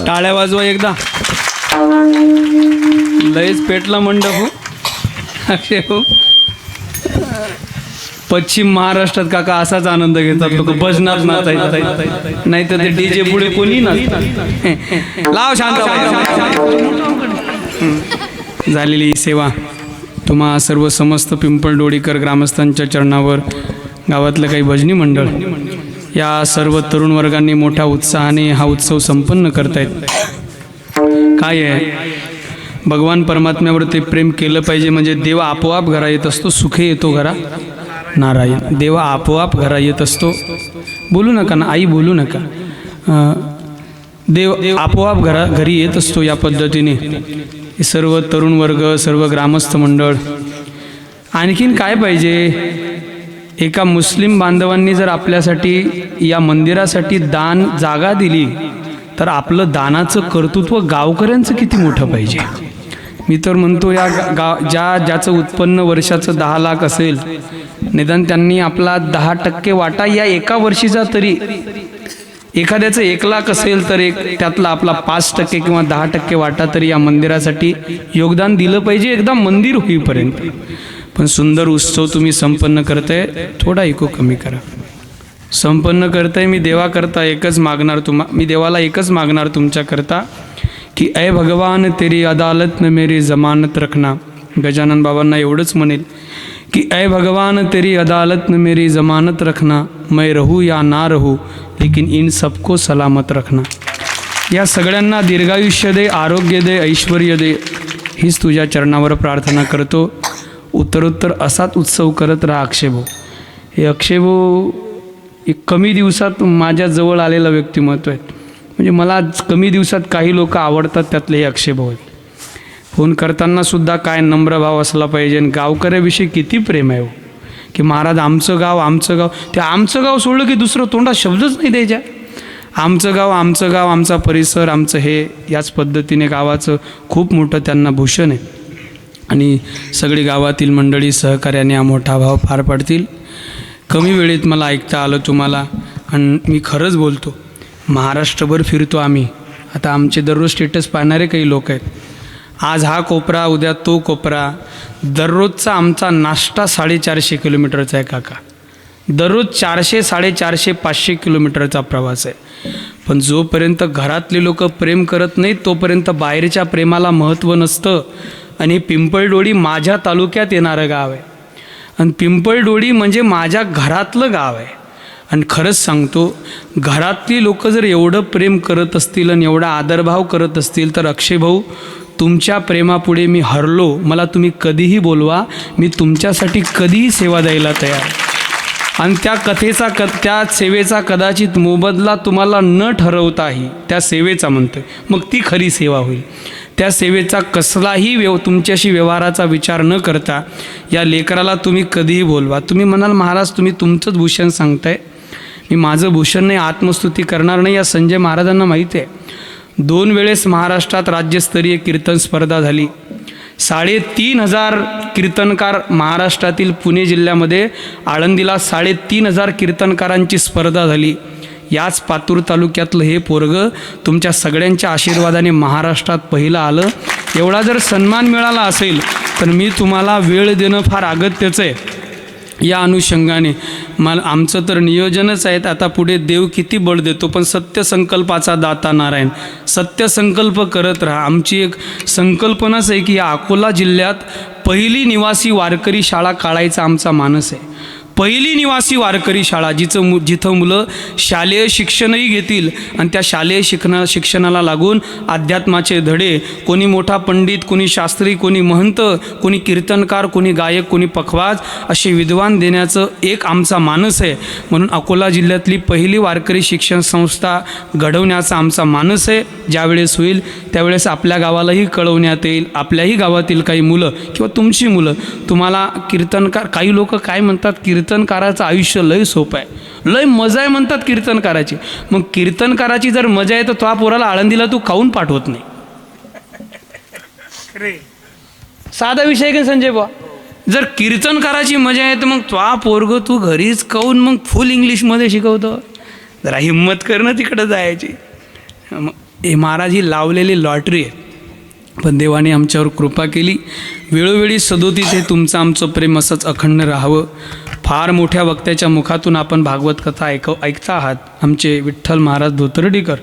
टाळ्या वाजवा एकदा. लयच पेटला मंडप हो. अक्षय हो पश्चिम महाराष्ट्रात काका असाच आनंद घेतात लोक भजनात नाचायचं नाही तर ते डीजे पुढे कोणी नाचतात. लाव शांत झालेली ही सेवा तुम्हा सर्व समस्त पिंपळडोळीकर ग्रामस्थांच्या चरणावर गावातलं काही भजनी मंडळ या सर्व तरुण वर्गांनी मोठ्या उत्साहाने हा उत्सव संपन्न करतायत. काय आहे भगवान परमात्म्यावर ते प्रेम केलं पाहिजे म्हणजे देव आपोआप घरा येत असतो. सुखे येतो घरा नारायण. देवा आपोआप घरा येत असतो. बोलू नका ना आई बोलू नका. देव आपोआप घरी येत असतो. या पद्धतीने सर्व तरुण वर्ग सर्व ग्रामस्थ मंडळ. आणखीन काय पाहिजे. एका मुस्लिम बांधवांनी जर आपल्यासाठी या मंदिरासाठी दान जागा दिली तर आपलं दानाचं कर्तृत्व गावकऱ्यांचं किती मोठं पाहिजे. मी तर म्हणतो या ज्याचं उत्पन्न वर्षाचं 10 लाख असेल निदान त्यांनी आपला 10% वाटा या एका वर्षीचा तरी. एखाद्याचं 1 लाख असेल तर त्यातला आपला 5% किंवा 10% वाटा तरी या मंदिरासाठी योगदान दिलं पाहिजे एकदा मंदिर होईपर्यंत. पण सुंदर उत्सव तुम्ही संपन्न करताय. थोडा इको कमी करा. संपन्न करताय मी देवाकरता एकच मागणार मी देवाला एकच मागणार तुमच्याकरता की ऐ भगवान तेरी अदालत में मेरी जमानत रखना. गजानन बाबांना एवढंच म्हणेल कि ऐ भगवान तेरी अदालत में मेरी जमानत रखना. मैं रहूँ या ना रहूँ लेकिन इन सबको सलामत रखना. या सगळ्यांना दीर्घायुष्य दे, आरोग्य दे, ऐश्वर्य दे हीच तुझ्या चरणावर प्रार्थना करतो. उत्तरोत्तर असाच उत्सव करत राहा अक्षयभाऊ. हे अक्षयभाऊ एक कमी दिवसात माझ्या आलेलं व्यक्तिमत्व आहेत. म्हणजे मला कमी दिवसात काही लोक आवडतात त्यातले हे अक्षयभाऊ आहेत. फोन करताना सुद्धा काय नम्र भाव असला पाहिजे. आणि गावकऱ्याविषयी किती प्रेम आहे हो की महाराज आमचं गाव ते आमचं गाव सोडलं की दुसरं तोंडात शब्दच नाही द्यायच्या. आमचं गाव आमचा परिसर आमचं हे याच पद्धतीने गावाचं खूप मोठं त्यांना भूषण आहे. आणि सगळी गावातील मंडळी सहकार्याने हा मोठा भाव पार पाडतील. कमी वेळेत मला ऐकता आलं तुम्हाला. आणि मी खरंच बोलतो महाराष्ट्रभर फिरतो आम्ही. आता आमचे दररोज स्टेटस पाहणारे काही लोक आहेत. आज हा कोपरा उद्या तो कोपरा. दररोजचा आमचा नाश्ता 450 किलोमीटरचा आहे काका. दररोज 400, 450, 500 किलोमीटरचा प्रवास आहे. पण जोपर्यंत घरातले लोक प्रेम करत नाहीत तोपर्यंत बाहेरच्या प्रेमाला महत्त्व नसतं. आणि पिंपळडोळी माझ्या तालुक्यात येणारं गाव आहे. आणि पिंपळडोळी म्हणजे माझ्या घरातलं गाव आहे. आणि खरंच सांगतो, घरातली लोक जर एवढं प्रेम करत असतील आणि एवढा आदरभाव करत असतील तर अक्षय भाऊ, तुमच्या प्रेमापुढे मी हरलो. मला तुम्ही कधीही बोलवा, मी तुमच्यासाठी कधीही सेवा द्यायला तयार. आणि त्या त्या सेवेचा कदाचित मोबदला तुम्हाला न ठरवताही त्या सेवेचा म्हणतोय, मग ती खरी सेवा होईल. त्या सेवेचा कसलाही तुमच्याशी व्यवहाराचा विचार न करता या लेकराला तुम्ही कधीही बोलवा. तुम्ही म्हणाल महाराज तुम्ही तुमचंच भूषण सांगताय, मी माझं भूषण नाही, आत्मस्तुती करणार नाही. या संजय महाराजांना माहिती आहे, 2 वेळेस महाराष्ट्रात राज्यस्तरीय कीर्तन स्पर्धा झाली. 3,500 कीर्तनकार महाराष्ट्रातील पुणे जिल्ह्यामध्ये आळंदीला 3,500 कीर्तनकारांची स्पर्धा झाली. याच पातूर तालुक्यातलं हे पोरगं तुमच्या सगळ्यांच्या आशीर्वादाने महाराष्ट्रात पहिलं आलं. एवढा जर सन्मान मिळाला असेल तर मी तुम्हाला वेळ देणं फार अगत्यचं आहे. या अनुषंगाने आमचं तर नियोजनच आहेत. आता पुढे देव किती बळ देतो, पण सत्यसंकल्पाचा दाता नारायण, सत्यसंकल्प करत राहा. आमची एक संकल्पनाच आहे की या अकोला जिल्ह्यात पहिली निवासी वारकरी शाळा काढायचा आमचा मानस आहे. पहिली निवासी वारकरी शाळा जिथं मुलं शालेय शिक्षणही घेतील आणि त्या शालेय शिक्षणाला लागून अध्यात्माचे धडे, कोणी मोठा पंडित, कोणी शास्त्री, कोणी महंत, कोणी कीर्तनकार, कोणी गायक, कोणी पखवाज असे विद्वान देण्याचं एक आमचा मानस आहे. म्हणून अकोला जिल्ह्यातली पहिली वारकरी शिक्षण संस्था घडवण्याचा आमचा मानस आहे. ज्यावेळेस होईल त्यावेळेस आपल्या गावालाही कळवण्यात येईल. आपल्याही गावातील काही मुलं किंवा तुमची मुलं तुम्हाला कीर्तनकार, काही लोक काय म्हणतात, कीर्तनकाराचं आयुष्य लय सोपं आहे, लय मजा आहे म्हणतात कीर्तनकाराची. मग कीर्तनकाराची जर मजा आहे तर तो पोराला आळंदीला तू खाऊन पाठवत नाही. साधा विषय का संजय बुवा, जर कीर्तनकाराची मजा आहे तर मग तो पोरग तू घरीच खाऊन मग फुल इंग्लिशमध्ये शिकवतो. जरा हिंमत करणं तिकडं जायची. हे महाराज ही लावलेली लॉटरी आहे, पण देवाने आमच्यावर कृपा केली. वेळोवेळी सदोतीत हे तुमचं आमचं प्रेम असंच अखंड राहावं. फार मोठ्या वक्त्याच्या मुखातून आपण भागवत कथा ऐकता आहात. आमचे विठ्ठल महाराज धोतर्डीकर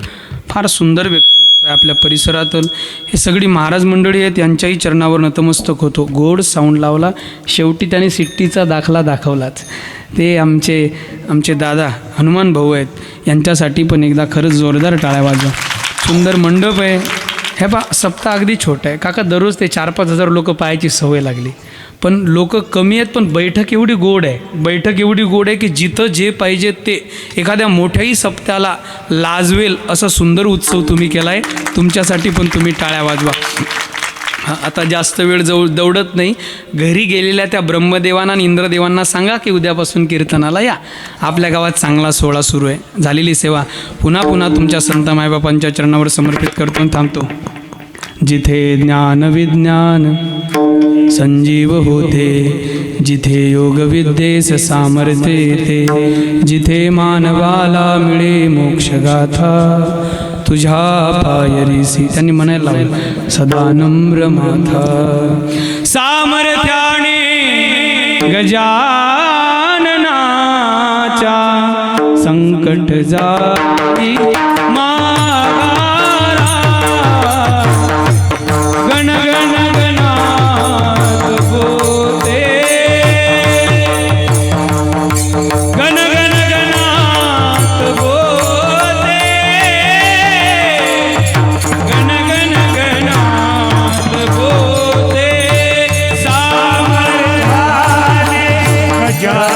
फार सुंदर व्यक्तिमत्व आहे आपल्या परिसरातून. हे सगळी महाराज मंडळी आहेत, यांच्याही चरणावर नतमस्तक होतो. गोड साऊंड लावला, शेवटी त्याने सिट्टीचा दाखला दाखवलाच. ते आमचे दादा हनुमान भाऊ आहेत, यांच्यासाठी पण एकदा खरंच जोरदार टाळ्या वाजवा. सुंदर मंडप आहे. हे सप्ताह अगदी छोटं आहे काका, दररोज ते 4-5 हजार लोक पाहायची सवय लागली. पण लोक कमी आहेत, पण बैठक एवढी गोड आहे, बैठक एवढी गोड आहे की जिथं जे पाहिजे ते एखाद्या मोठ्याही सप्त्याला लाजवेल असा सुंदर उत्सव तुम्ही केला आहे. तुमच्यासाठी पण तुम्ही टाळ्या वाजवा. आता जास्त वेळ दौडत नाही. घरी गेलेल्या त्या ब्रह्मदेवांना आणि इंद्रदेवांना सांगा की उद्यापासून कीर्तनाला या. आपल्या गावात चांगला सोहळा सुरू आहे. झालेली सेवा पुन्हा तुमच्या संत मायबापांच्या चरणावर समर्पित करतो आणि थांबतो. जिथे ज्ञान विज्ञान संजीव होते, जिथे योग विद्येस सामर्थ्य येते, जिथे मानवाला मिळे मोक्षगाथा तुझ्या पायरीसी. त्यांनी म्हणायला लावलं, सदा नम्र माथा सामर्थ्याने गजाननाच्या संकट जाई मागारा. गण गण गणात होते, गण गण गणात होते, गण गण गणात होते. सामर्थ्याने गजाननाच्या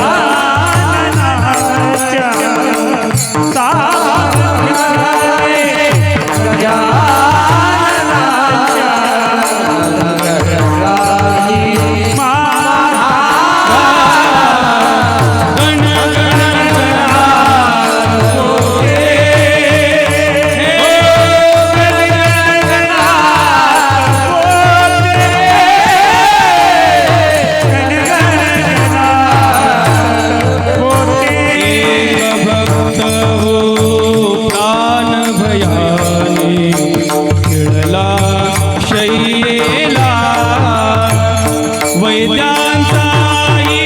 वैद्यांचाही